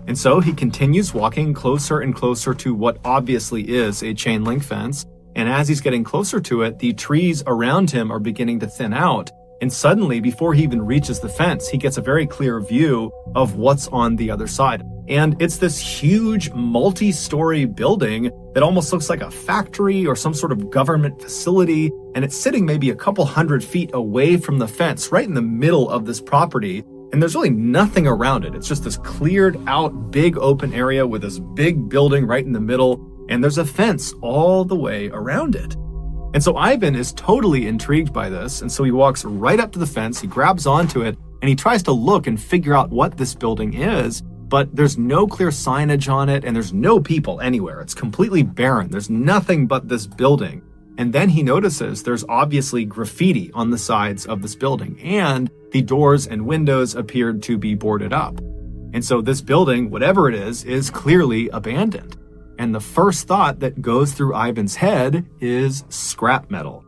And so he continues walking closer and closer to what obviously is a chain link fence. And as he's getting closer to it, the trees around him are beginning to thin out. And suddenly, before he even reaches the fence, he gets a very clear view of what's on the other side. And it's this huge multi-story building that almost looks like a factory or some sort of government facility. And it's sitting maybe a couple 100 feet away from the fence, right in the middle of this property. And there's really nothing around it. It's just this cleared out big open area with this big building right in the middle. And there's a fence all the way around it. And so Ivan is totally intrigued by this. And so he walks right up to the fence, he grabs onto it, and he tries to look and figure out what this building is. But there's no clear signage on it, and there's no people anywhere. It's completely barren. There's nothing but this building. And then he notices there's obviously graffiti on the sides of this building, and the doors and windows appeared to be boarded up. And so this building, whatever it is clearly abandoned. And the first thought that goes through Ivan's head is scrap metal.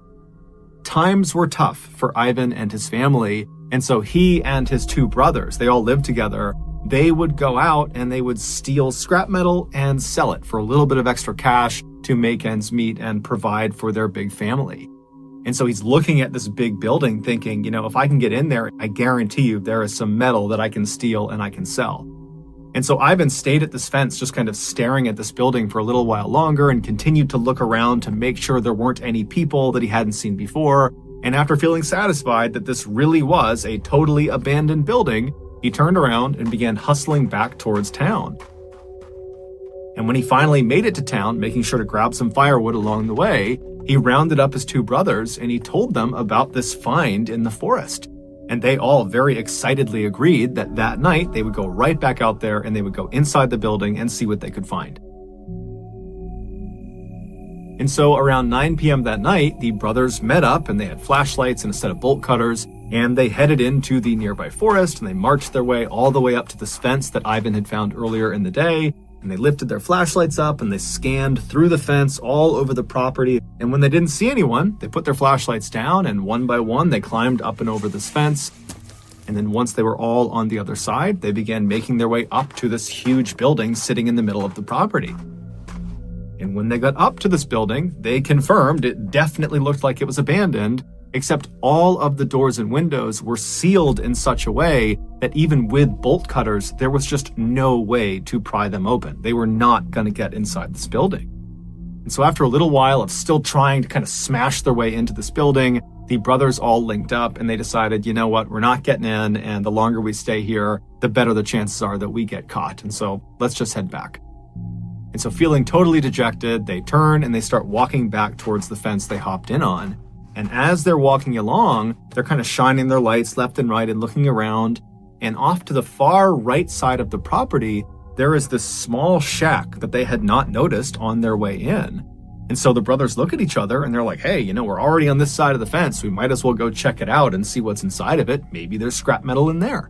Times were tough for Ivan and his family, and so he and his two brothers, they all lived together, they would go out and they would steal scrap metal and sell it for a little bit of extra cash to make ends meet and provide for their big family. And so he's looking at this big building thinking, if I can get in there, I guarantee you there is some metal that I can steal and I can sell. And so Ivan stayed at this fence just kind of staring at this building for a little while longer and continued to look around to make sure there weren't any people that he hadn't seen before. And after feeling satisfied that this really was a totally abandoned building, he turned around and began hustling back towards town. And when he finally made it to town, making sure to grab some firewood along the way, he rounded up his two brothers and he told them about this find in the forest. And they all very excitedly agreed that that night they would go right back out there and they would go inside the building and see what they could find. And so around 9 p.m. that night, the brothers met up and they had flashlights and a set of bolt cutters, and they headed into the nearby forest and they marched their way all the way up to this fence that Ivan had found earlier in the day. And they lifted their flashlights up and they scanned through the fence all over the property. And when they didn't see anyone, they put their flashlights down and one by one, they climbed up and over this fence. And then once they were all on the other side, they began making their way up to this huge building sitting in the middle of the property. And when they got up to this building, they confirmed it definitely looked like it was abandoned, except all of the doors and windows were sealed in such a way that even with bolt cutters, there was just no way to pry them open. They were not going to get inside this building. And so after a little while of still trying to kind of smash their way into this building, the brothers all linked up and they decided, you know what, we're not getting in, and the longer we stay here, the better the chances are that we get caught. And so let's just head back. And so feeling totally dejected, they turn and they start walking back towards the fence they hopped in on. And as they're walking along, they're kind of shining their lights left and right and looking around. And off to the far right side of the property, there is this small shack that they had not noticed on their way in. And so the brothers look at each other and they're like, hey, we're already on this side of the fence. We might as well go check it out and see what's inside of it. Maybe there's scrap metal in there.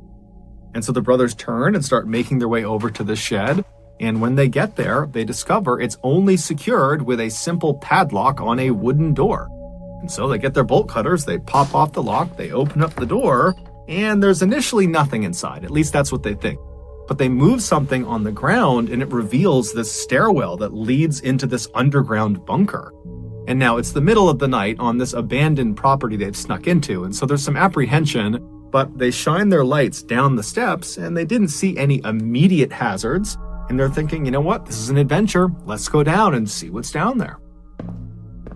And so the brothers turn and start making their way over to the shed. And when they get there, they discover it's only secured with a simple padlock on a wooden door. And so they get their bolt cutters, they pop off the lock, they open up the door, and there's initially nothing inside. At least that's what they think. But they move something on the ground and it reveals this stairwell that leads into this underground bunker. And now it's the middle of the night on this abandoned property they've snuck into, and so there's some apprehension, but they shine their lights down the steps and they didn't see any immediate hazards. And they're thinking, you know what, this is an adventure. Let's go down and see what's down there.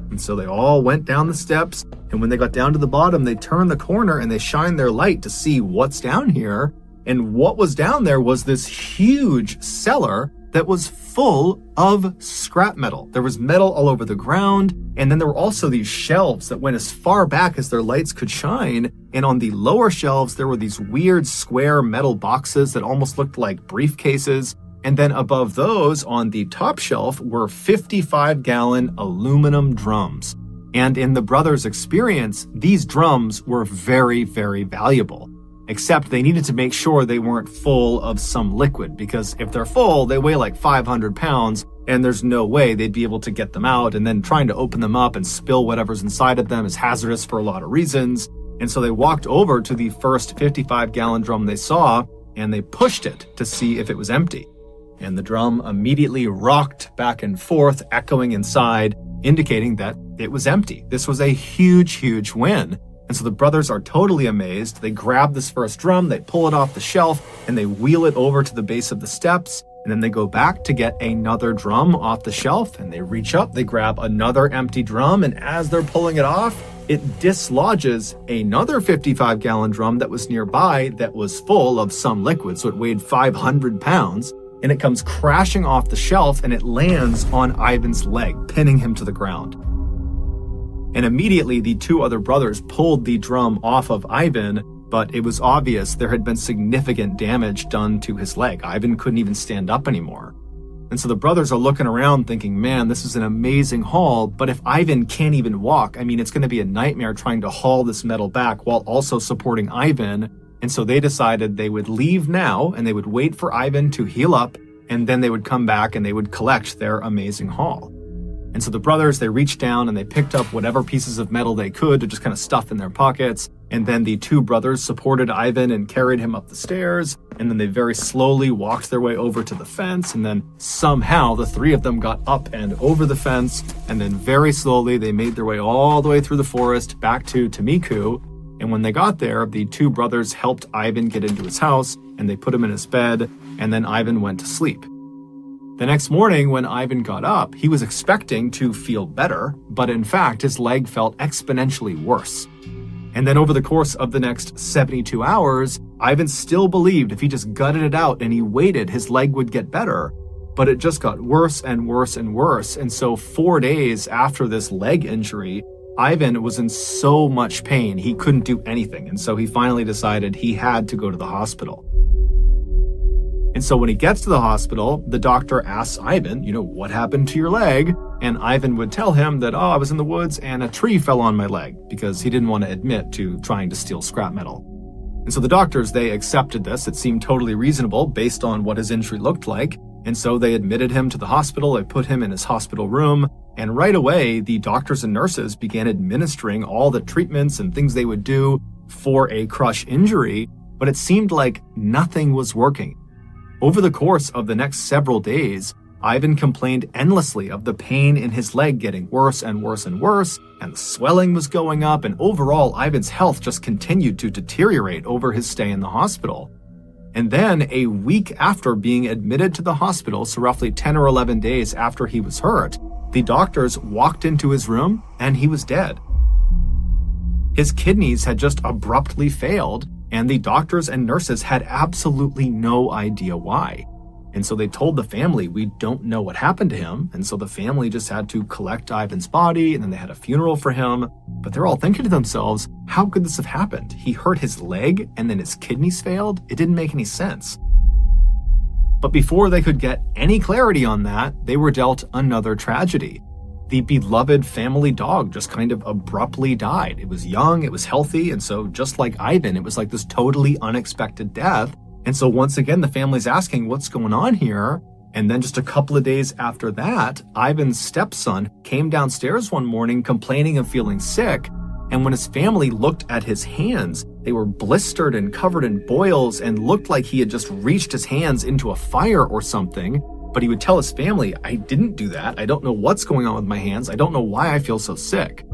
And so they all went down the steps, and when they got down to the bottom, they turned the corner and they shined their light to see what's down here. And what was down there was this huge cellar that was full of scrap metal. There was metal all over the ground, and then there were also these shelves that went as far back as their lights could shine. And on the lower shelves, there were these weird square metal boxes that almost looked like briefcases. And then above those, on the top shelf, were 55-gallon aluminum drums. And in the brothers' experience, these drums were very, very valuable. Except they needed to make sure they weren't full of some liquid, because if they're full, they weigh like 500 pounds, and there's no way they'd be able to get them out, and then trying to open them up and spill whatever's inside of them is hazardous for a lot of reasons. And so they walked over to the first 55-gallon drum they saw, and they pushed it to see if it was empty. And the drum immediately rocked back and forth, echoing inside, indicating that it was empty. This was a huge, huge win. And so the brothers are totally amazed. They grab this first drum, they pull it off the shelf, and they wheel it over to the base of the steps. And then they go back to get another drum off the shelf, and they reach up, they grab another empty drum, and as they're pulling it off, it dislodges another 55-gallon drum that was nearby that was full of some liquid, so it weighed 500 pounds, and it comes crashing off the shelf, and it lands on Ivan's leg, pinning him to the ground. And immediately, the two other brothers pulled the drum off of Ivan, but it was obvious there had been significant damage done to his leg. Ivan couldn't even stand up anymore. And so the brothers are looking around thinking, man, this is an amazing haul, but if Ivan can't even walk, I mean, it's going to be a nightmare trying to haul this metal back while also supporting Ivan. And so they decided they would leave now, and they would wait for Ivan to heal up, and then they would come back and they would collect their amazing haul. And so the brothers, they reached down and they picked up whatever pieces of metal they could to just kind of stuff in their pockets. And then the two brothers supported Ivan and carried him up the stairs. And then they very slowly walked their way over to the fence. And then somehow the three of them got up and over the fence. And then very slowly they made their way all the way through the forest back to Tamiku. And when they got there, the two brothers helped Ivan get into his house and they put him in his bed. And then Ivan went to sleep. The next morning, when Ivan got up, he was expecting to feel better, but in fact, his leg felt exponentially worse. And then over the course of the next 72 hours, Ivan still believed if he just gutted it out and he waited, his leg would get better. But it just got worse and worse and worse. And so 4 days after this leg injury, Ivan was in so much pain, he couldn't do anything. And so he finally decided he had to go to the hospital. And so when he gets to the hospital, the doctor asks Ivan, what happened to your leg? And Ivan would tell him that, I was in the woods and a tree fell on my leg, because he didn't want to admit to trying to steal scrap metal. And so the doctors, they accepted this. It seemed totally reasonable based on what his injury looked like. And so they admitted him to the hospital. They put him in his hospital room. And right away, the doctors and nurses began administering all the treatments and things they would do for a crush injury. But it seemed like nothing was working. Over the course of the next several days, Ivan complained endlessly of the pain in his leg getting worse and worse and worse, and the swelling was going up, and overall, Ivan's health just continued to deteriorate over his stay in the hospital. And then, a week after being admitted to the hospital, so roughly 10 or 11 days after he was hurt, the doctors walked into his room, and he was dead. His kidneys had just abruptly failed, and the doctors and nurses had absolutely no idea why. And so they told the family, we don't know what happened to him. And so the family just had to collect Ivan's body, and then they had a funeral for him. But they're all thinking to themselves, how could this have happened? He hurt his leg, and then his kidneys failed? It didn't make any sense. But before they could get any clarity on that, they were dealt another tragedy. The beloved family dog just kind of abruptly died. It was young, it was healthy, and so just like Ivan, it was like this totally unexpected death. And so once again, the family's asking, what's going on here? And then just a couple of days after that, Ivan's stepson came downstairs one morning complaining of feeling sick. And when his family looked at his hands, they were blistered and covered in boils and looked like he had just reached his hands into a fire or something. But he would tell his family, I didn't do that. I don't know what's going on with my hands. I don't know why I feel so sick.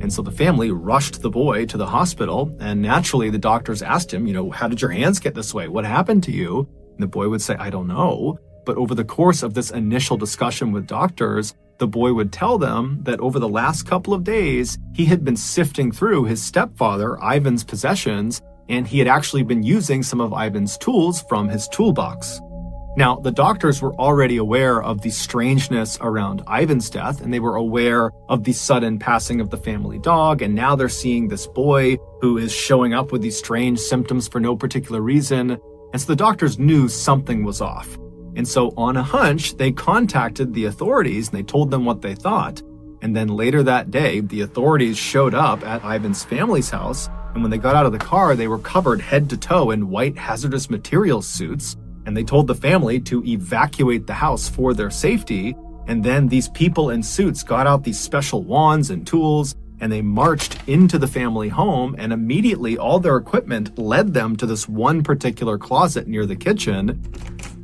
And so the family rushed the boy to the hospital, and naturally the doctors asked him, how did your hands get this way? What happened to you? And the boy would say, I don't know. But over the course of this initial discussion with doctors, the boy would tell them that over the last couple of days, he had been sifting through his stepfather, Ivan's possessions, and he had actually been using some of Ivan's tools from his toolbox. Now, the doctors were already aware of the strangeness around Ivan's death, and they were aware of the sudden passing of the family dog, and now they're seeing this boy who is showing up with these strange symptoms for no particular reason. And so the doctors knew something was off. And so on a hunch, they contacted the authorities and they told them what they thought. And then later that day, the authorities showed up at Ivan's family's house. And when they got out of the car, they were covered head to toe in white hazardous materials suits. And they told the family to evacuate the house for their safety. And then these people in suits got out these special wands and tools, and they marched into the family home, and immediately all their equipment led them to this one particular closet near the kitchen.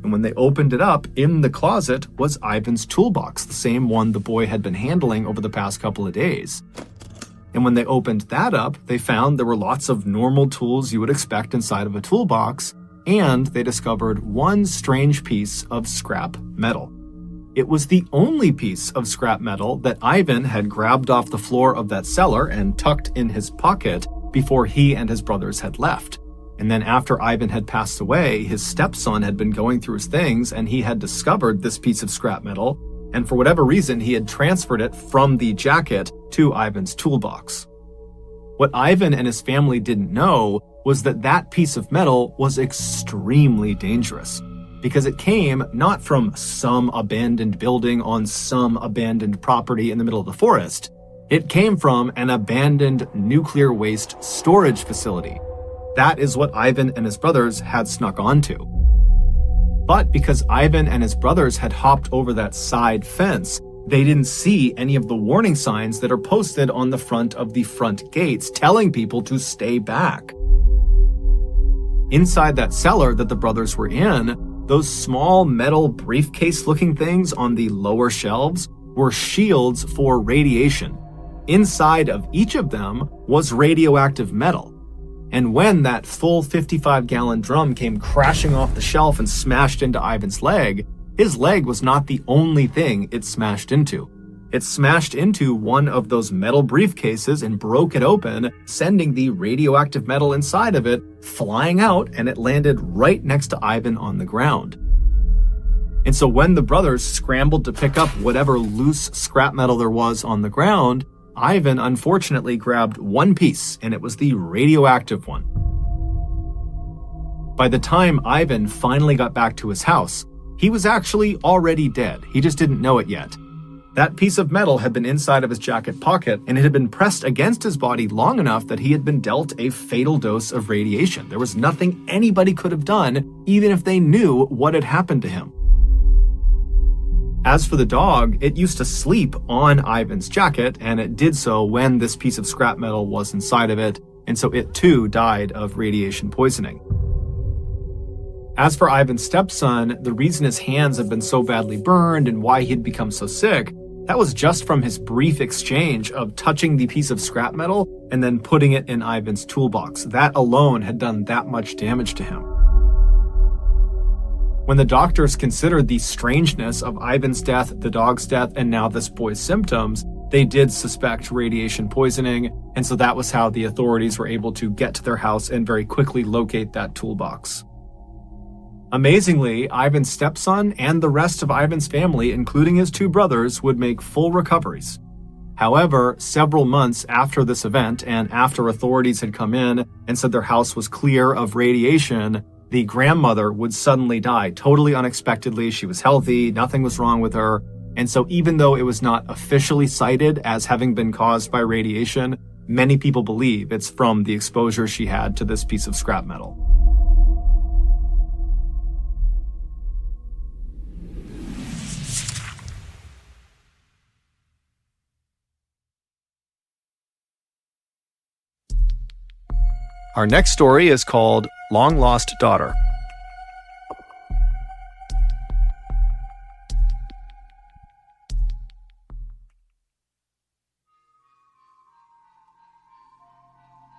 And when they opened it up, in the closet was Ivan's toolbox, the same one the boy had been handling over the past couple of days. And when they opened that up, they found there were lots of normal tools you would expect inside of a toolbox, and they discovered one strange piece of scrap metal. It was the only piece of scrap metal that Ivan had grabbed off the floor of that cellar and tucked in his pocket before he and his brothers had left. And then after Ivan had passed away, his stepson had been going through his things and he had discovered this piece of scrap metal, and for whatever reason, he had transferred it from the jacket to Ivan's toolbox. What Ivan and his family didn't know was that that piece of metal was extremely dangerous, because it came not from some abandoned building on some abandoned property in the middle of the forest. It came from an abandoned nuclear waste storage facility. That is what Ivan and his brothers had snuck onto. But because Ivan and his brothers had hopped over that side fence, they didn't see any of the warning signs that are posted on the front of the front gates telling people to stay back. Inside that cellar that the brothers were in, those small metal briefcase-looking things on the lower shelves were shields for radiation. Inside of each of them was radioactive metal. And when that full 55-gallon drum came crashing off the shelf and smashed into Ivan's leg, his leg was not the only thing it smashed into. It smashed into one of those metal briefcases and broke it open, sending the radioactive metal inside of it flying out, and it landed right next to Ivan on the ground. And so when the brothers scrambled to pick up whatever loose scrap metal there was on the ground, Ivan unfortunately grabbed one piece, and it was the radioactive one. By the time Ivan finally got back to his house, he was actually already dead. He just didn't know it yet. That piece of metal had been inside of his jacket pocket, and it had been pressed against his body long enough that he had been dealt a fatal dose of radiation. There was nothing anybody could have done, even if they knew what had happened to him. As for the dog, it used to sleep on Ivan's jacket, and it did so when this piece of scrap metal was inside of it, and so it too died of radiation poisoning. As for Ivan's stepson, the reason his hands had been so badly burned and why he'd become so sick, that was just from his brief exchange of touching the piece of scrap metal and then putting it in Ivan's toolbox. That alone had done that much damage to him. When the doctors considered the strangeness of Ivan's death, the dog's death, and now this boy's symptoms, they did suspect radiation poisoning, and so that was how the authorities were able to get to their house and very quickly locate that toolbox. Amazingly, Ivan's stepson and the rest of Ivan's family, including his two brothers, would make full recoveries. However, several months after this event and after authorities had come in and said their house was clear of radiation, the grandmother would suddenly die totally unexpectedly. She was healthy, nothing was wrong with her. And so even though it was not officially cited as having been caused by radiation, many people believe it's from the exposure she had to this piece of scrap metal. Our next story is called Long Lost Daughter.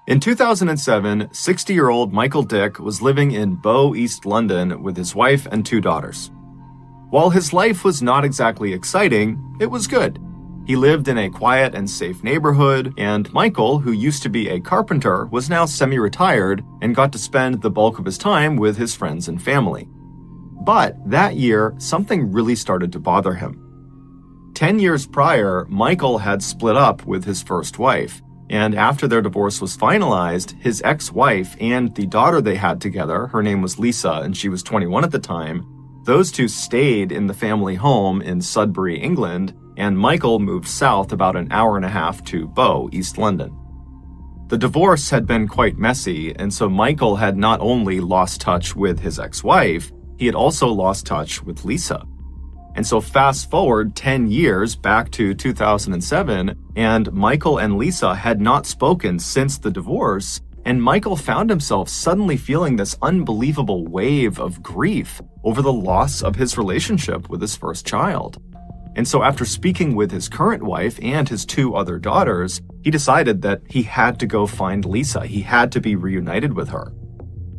In 2007, 60-year-old Michael Dick was living in Bow, East London with his wife and two daughters. While his life was not exactly exciting, it was good. He lived in a quiet and safe neighborhood, and Michael, who used to be a carpenter, was now semi-retired and got to spend the bulk of his time with his friends and family. But that year, something really started to bother him. 10 years prior, Michael had split up with his first wife, And after their divorce was finalized, his ex-wife and the daughter they had together, her name was Lisa, and she was 21 at the time, those two stayed in the family home in Sudbury, England, and Michael moved south about an hour and a half to Bow, East London. The divorce had been quite messy, and so Michael had not only lost touch with his ex-wife, he had also lost touch with Lisa. And so fast forward 10 years back to 2007, and Michael and Lisa had not spoken since the divorce, and Michael found himself suddenly feeling this unbelievable wave of grief over the loss of his relationship with his first child. And so after speaking with his current wife and his two other daughters, he decided that he had to go find Lisa. He had to be reunited with her.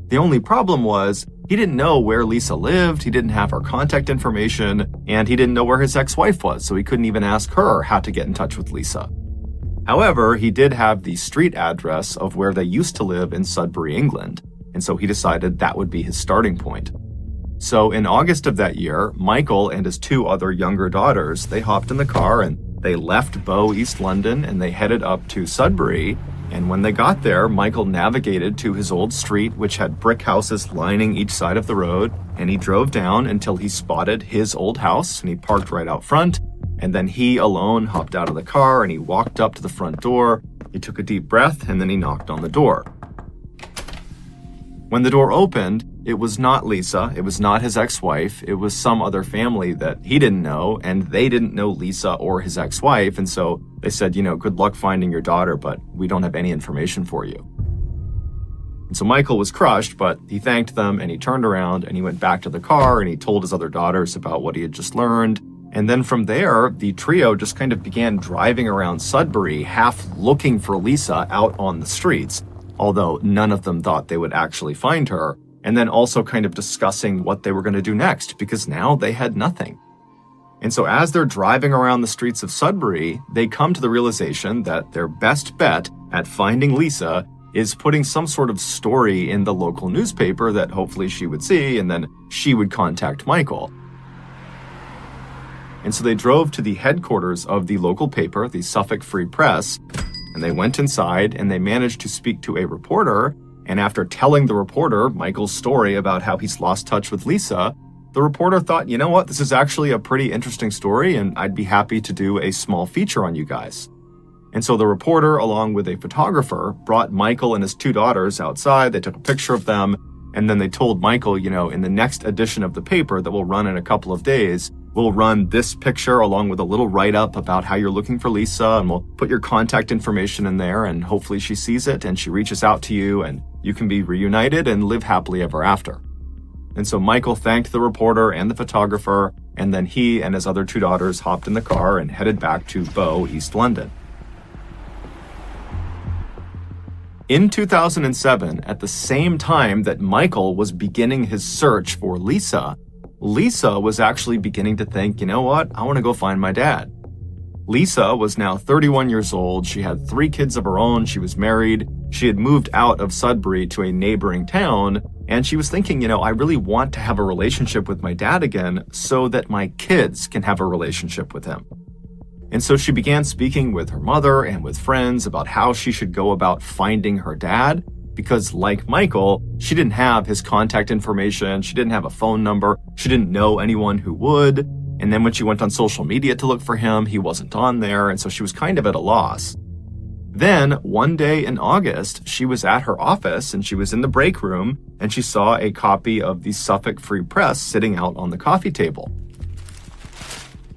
The only problem was he didn't know where Lisa lived, he didn't have her contact information, and he didn't know where his ex-wife was, so he couldn't even ask her how to get in touch with Lisa. However, he did have the street address of where they used to live in Sudbury, England, and so he decided that would be his starting point. So in August of that year, Michael and his two other younger daughters, they hopped in the car and they left Bow, East London, and they headed up to Sudbury. And when they got there, Michael navigated to his old street, which had brick houses lining each side of the road, and he drove down until he spotted his old house, and he parked right out front. And then he alone hopped out of the car and he walked up to the front door. He took a deep breath and then he knocked on the door. When the door opened, it was not Lisa, it was not his ex-wife, it was some other family that he didn't know, and they didn't know Lisa or his ex-wife, and so they said, good luck finding your daughter, but we don't have any information for you. And so Michael was crushed, but he thanked them, and he turned around, and he went back to the car, and he told his other daughters about what he had just learned. And then from there, the trio just kind of began driving around Sudbury, half looking for Lisa out on the streets, although none of them thought they would actually find her, and then also kind of discussing what they were going to do next, because now they had nothing. And so as they're driving around the streets of Sudbury, they come to the realization that their best bet at finding Lisa is putting some sort of story in the local newspaper that hopefully she would see, and then she would contact Michael. And so they drove to the headquarters of the local paper, the Suffolk Free Press, and they went inside and they managed to speak to a reporter. And after telling the reporter Michael's story about how he's lost touch with Lisa, the reporter thought, you know what, this is actually a pretty interesting story and I'd be happy to do a small feature on you guys. And so the reporter, along with a photographer, brought Michael and his two daughters outside. They took a picture of them, and then they told Michael, in the next edition of the paper that will run in a couple of days, we'll run this picture along with a little write-up about how you're looking for Lisa, and we'll put your contact information in there, and hopefully she sees it and she reaches out to you and you can be reunited and live happily ever after. And so Michael thanked the reporter and the photographer, and then he and his other two daughters hopped in the car and headed back to Bow, East London. In 2007, at the same time that Michael was beginning his search for Lisa, Lisa was actually beginning to think, you know what, I want to go find my dad. Lisa was now 31 years old. She had 3 kids of her own. She was married. She had moved out of Sudbury to a neighboring town. And she was thinking, I really want to have a relationship with my dad again so that my kids can have a relationship with him. And so she began speaking with her mother and with friends about how she should go about finding her dad, because like Michael, she didn't have his contact information, she didn't have a phone number, she didn't know anyone who would, and then when she went on social media to look for him, he wasn't on there, and so she was kind of at a loss. Then, one day in August, she was at her office and she was in the break room, and she saw a copy of the Suffolk Free Press sitting out on the coffee table.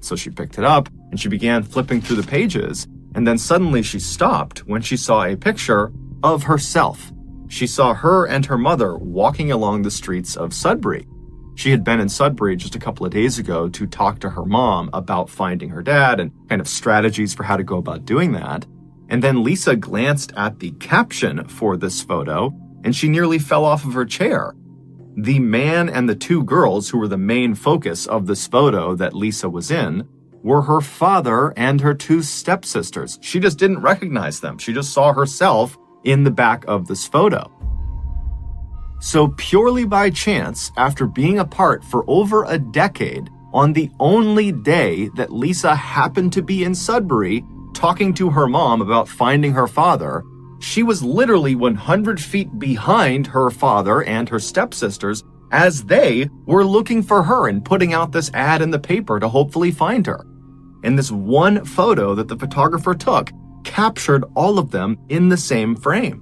So she picked it up and she began flipping through the pages, and then suddenly she stopped when she saw a picture of herself. She saw her and her mother walking along the streets of Sudbury. She had been in Sudbury just a couple of days ago to talk to her mom about finding her dad and kind of strategies for how to go about doing that. And then Lisa glanced at the caption for this photo and she nearly fell off of her chair. The man and the 2 girls who were the main focus of this photo that Lisa was in were her father and her 2 stepsisters. She just didn't recognize them. She just saw herself in the back of this photo. So purely by chance, after being apart for over a decade, on the only day that Lisa happened to be in Sudbury, talking to her mom about finding her father, she was literally 100 feet behind her father and her stepsisters as they were looking for her and putting out this ad in the paper to hopefully find her. And this one photo that the photographer took captured all of them in the same frame.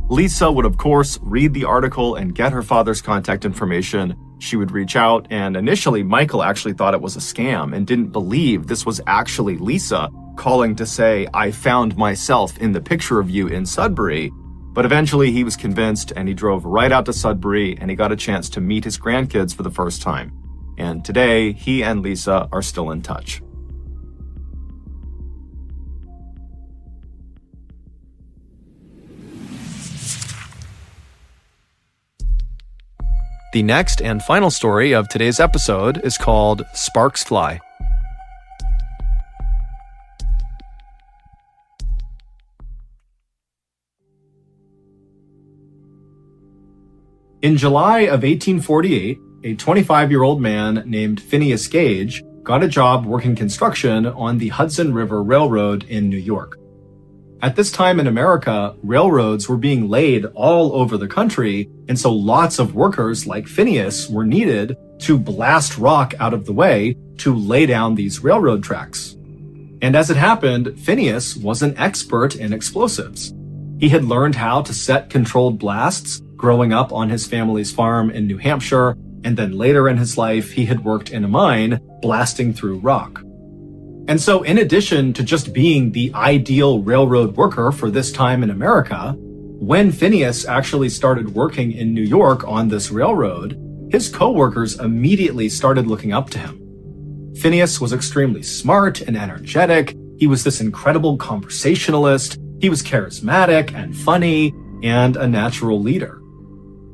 Lisa would, of course, read the article and get her father's contact information. She would reach out, and initially Michael actually thought it was a scam and didn't believe this was actually Lisa calling to say, "I found myself in the picture of you in Sudbury." But eventually he was convinced, and he drove right out to Sudbury, and he got a chance to meet his grandkids for the first time. And today, he and Lisa are still in touch. The next and final story of today's episode is called Sparks Fly. In July of 1848, a 25-year-old man named Phineas Gage got a job working construction on the Hudson River Railroad in New York. At this time in America, railroads were being laid all over the country, and so lots of workers like Phineas were needed to blast rock out of the way to lay down these railroad tracks. And as it happened, Phineas was an expert in explosives. He had learned how to set controlled blasts growing up on his family's farm in New Hampshire, and then later in his life, he had worked in a mine blasting through rock. And so in addition to just being the ideal railroad worker for this time in America, when Phineas actually started working in New York on this railroad, his co-workers immediately started looking up to him. Phineas was extremely smart and energetic. He was this incredible conversationalist. He was charismatic and funny and a natural leader.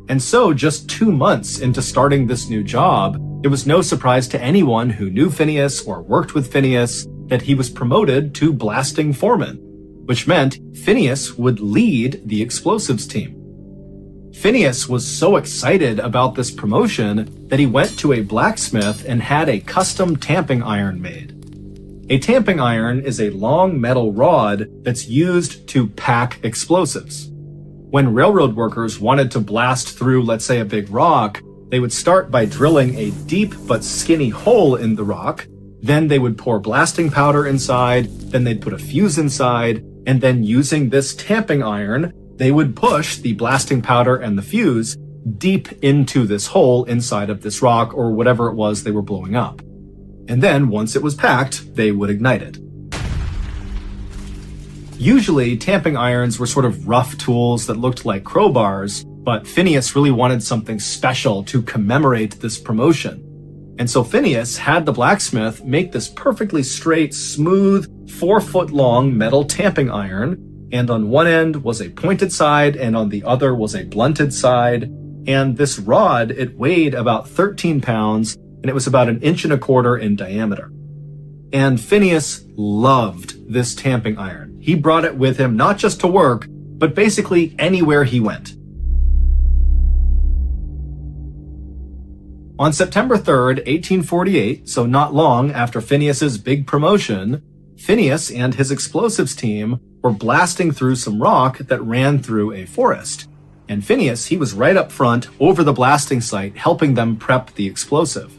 And so just 2 months into starting this new job, it was no surprise to anyone who knew Phineas or worked with Phineas that he was promoted to blasting foreman, which meant Phineas would lead the explosives team. Phineas was so excited about this promotion that he went to a blacksmith and had a custom tamping iron made. A tamping iron is a long metal rod that's used to pack explosives. When railroad workers wanted to blast through, let's say, a big rock, they would start by drilling a deep but skinny hole in the rock. Then they would pour blasting powder inside, then they'd put a fuse inside, and then using this tamping iron, they would push the blasting powder and the fuse deep into this hole inside of this rock or whatever it was they were blowing up. And then once it was packed, they would ignite it. Usually, tamping irons were sort of rough tools that looked like crowbars, but Phineas really wanted something special to commemorate this promotion. And so Phineas had the blacksmith make this perfectly straight, smooth, 4-foot-long metal tamping iron, and on one end was a pointed side, and on the other was a blunted side. And this rod, it weighed about 13 pounds, and it was about 1.25 inches in diameter. And Phineas loved this tamping iron. He brought it with him not just to work, but basically anywhere he went. On September 3rd, 1848, so not long after Phineas's big promotion, Phineas and his explosives team were blasting through some rock that ran through a forest. And Phineas, he was right up front over the blasting site, helping them prep the explosive.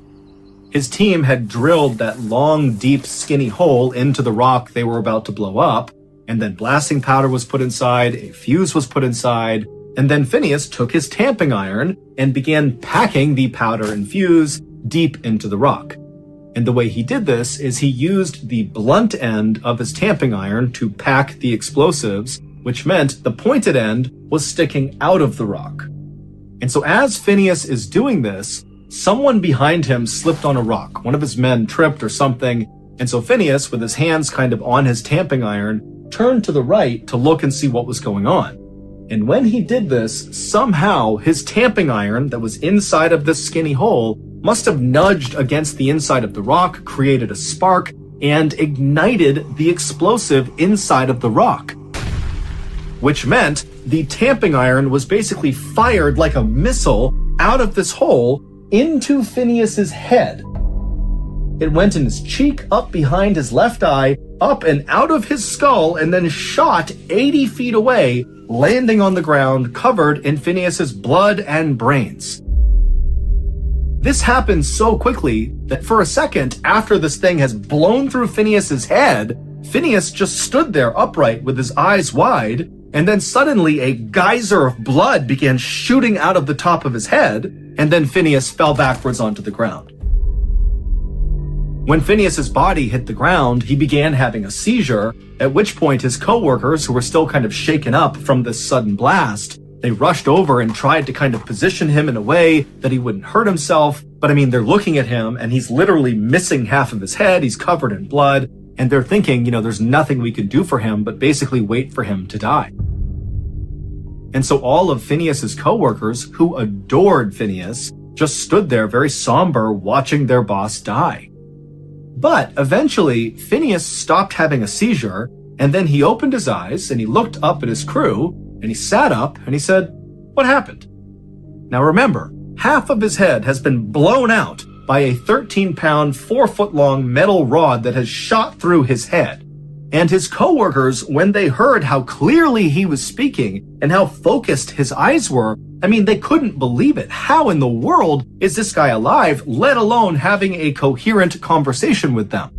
His team had drilled that long, deep, skinny hole into the rock they were about to blow up, and then blasting powder was put inside, a fuse was put inside, and then Phineas took his tamping iron and began packing the powder and fuse deep into the rock. And the way he did this is he used the blunt end of his tamping iron to pack the explosives, which meant the pointed end was sticking out of the rock. And so as Phineas is doing this, someone behind him slipped on a rock. One of his men tripped or something, and so Phineas, with his hands kind of on his tamping iron, turned to the right to look and see what was going on. And when he did this, somehow his tamping iron that was inside of this skinny hole must have nudged against the inside of the rock, created a spark, and ignited the explosive inside of the rock. Which meant the tamping iron was basically fired like a missile out of this hole into Phineas's head. It went in his cheek, up behind his left eye, up and out of his skull, and then shot 80 feet away, landing on the ground covered in Phineas's blood and brains. This happened so quickly that for a second after this thing has blown through Phineas's head, Phineas just stood there upright with his eyes wide, and then suddenly a geyser of blood began shooting out of the top of his head, and then Phineas fell backwards onto the ground. When Phineas's body hit the ground, he began having a seizure, at which point his co-workers, who were still kind of shaken up from this sudden blast, they rushed over and tried to kind of position him in a way that he wouldn't hurt himself. But I mean, they're looking at him and he's literally missing half of his head. He's covered in blood. And they're thinking, there's nothing we can do for him but basically wait for him to die. And so all of Phineas's co-workers, who adored Phineas, just stood there very somber watching their boss die. But eventually, Phineas stopped having a seizure, and then he opened his eyes and he looked up at his crew, and he sat up and he said, "What happened?" Now remember, half of his head has been blown out by a 13-pound, 4-foot-long metal rod that has shot through his head. And his co-workers, when they heard how clearly he was speaking and how focused his eyes were, they couldn't believe it. How in the world is this guy alive, let alone having a coherent conversation with them?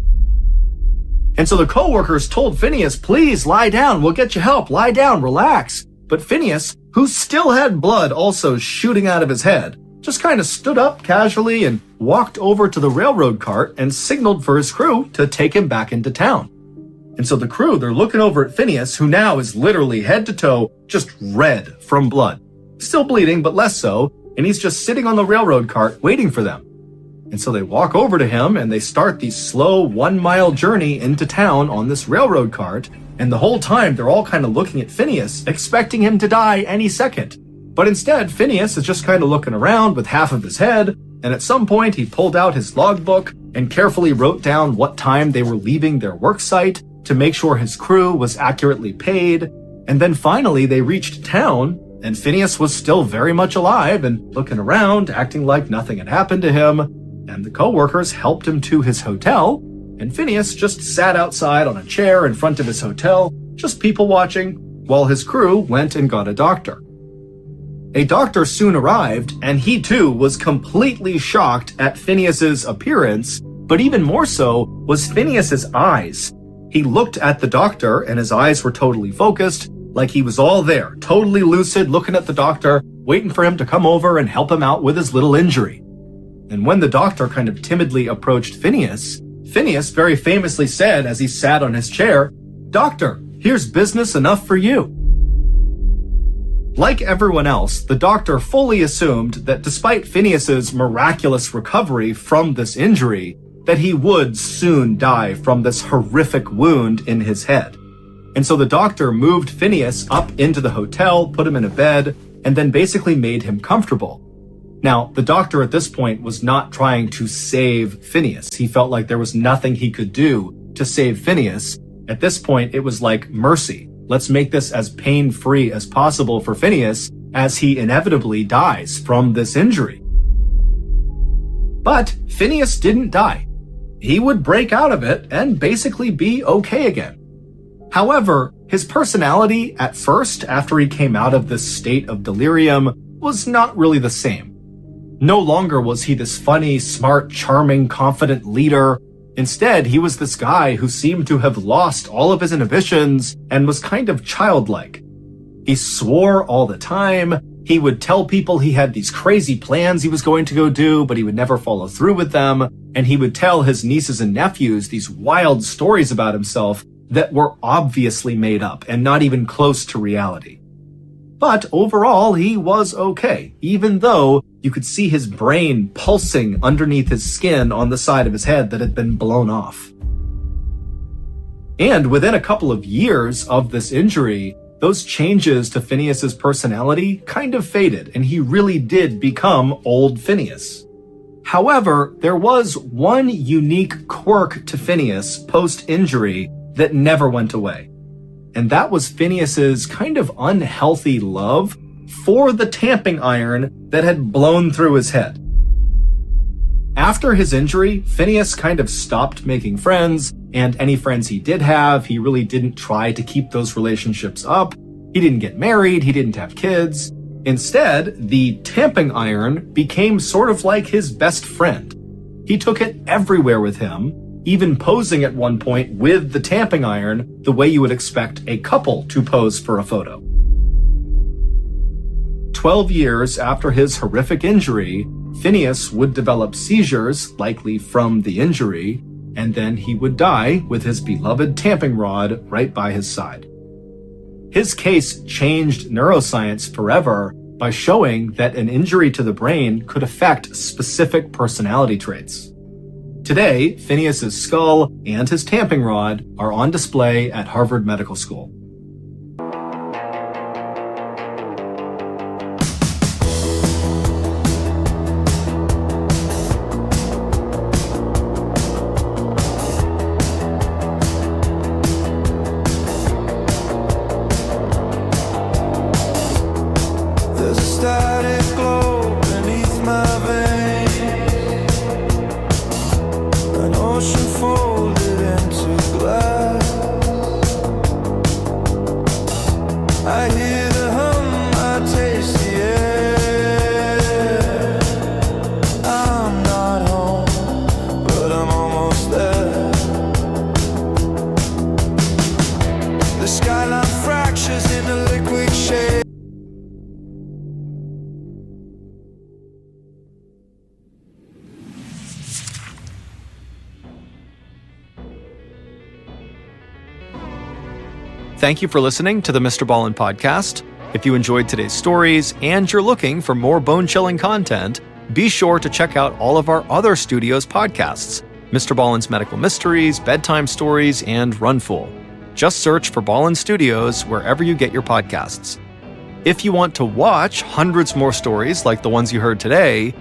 And so the co-workers told Phineas, "Please lie down, we'll get you help, lie down, relax." But Phineas, who still had blood also shooting out of his head, just kind of stood up casually and walked over to the railroad cart and signaled for his crew to take him back into town. And so the crew, they're looking over at Phineas, who now is literally head to toe just red from blood. Still bleeding, but less so, and he's just sitting on the railroad cart waiting for them. And so they walk over to him and they start the slow 1-mile journey into town on this railroad cart. And the whole time they're all kind of looking at Phineas, expecting him to die any second. But instead, Phineas is just kind of looking around with half of his head. And at some point he pulled out his logbook and carefully wrote down what time they were leaving their work site to make sure his crew was accurately paid. And then finally they reached town, and Phineas was still very much alive and looking around, acting like nothing had happened to him. And the co-workers helped him to his hotel, and Phineas just sat outside on a chair in front of his hotel, just people watching, while his crew went and got a doctor. A doctor soon arrived, and he too was completely shocked at Phineas's appearance, but even more so was Phineas's eyes. He looked at the doctor, and his eyes were totally focused, like he was all there, totally lucid, looking at the doctor, waiting for him to come over and help him out with his little injury. And when the doctor kind of timidly approached Phineas, Phineas very famously said as he sat on his chair, "Doctor, here's business enough for you." Like everyone else, the doctor fully assumed that despite Phineas's miraculous recovery from this injury, that he would soon die from this horrific wound in his head. And so the doctor moved Phineas up into the hotel, put him in a bed, and then basically made him comfortable. Now, the doctor at this point was not trying to save Phineas. He felt like there was nothing he could do to save Phineas. At this point, it was like mercy. Let's make this as pain-free as possible for Phineas as he inevitably dies from this injury. But Phineas didn't die. He would break out of it and basically be okay again. However, his personality at first, after he came out of this state of delirium, was not really the same. No longer was he this funny, smart, charming, confident leader. Instead, he was this guy who seemed to have lost all of his inhibitions and was kind of childlike. He swore all the time. He would tell people he had these crazy plans he was going to go do, but he would never follow through with them. And he would tell his nieces and nephews these wild stories about himself that were obviously made up and not even close to reality. But overall, he was okay, even though you could see his brain pulsing underneath his skin on the side of his head that had been blown off. And within a couple of years of this injury, those changes to Phineas's personality kind of faded, and he really did become old Phineas. However, there was one unique quirk to Phineas post-injury that never went away. And that was Phineas's kind of unhealthy love for the tamping iron that had blown through his head. After his injury, Phineas kind of stopped making friends, and any friends he did have, he really didn't try to keep those relationships up. He didn't get married, he didn't have kids. Instead, the tamping iron became sort of like his best friend. He took it everywhere with him, even posing at one point with the tamping iron the way you would expect a couple to pose for a photo. 12 years after his horrific injury, Phineas would develop seizures, likely from the injury, and then he would die with his beloved tamping rod right by his side. His case changed neuroscience forever by showing that an injury to the brain could affect specific personality traits. Today, Phineas's skull and his tamping rod are on display at Harvard Medical School. Thank you for listening to the MrBallen podcast. If you enjoyed today's stories and you're looking for more bone-chilling content, be sure to check out all of our other studios podcasts, MrBallen's Medical Mysteries, Bedtime Stories, and Runful. Just search for Ballen Studios wherever you get your podcasts. If you want to watch hundreds more stories like the ones you heard today,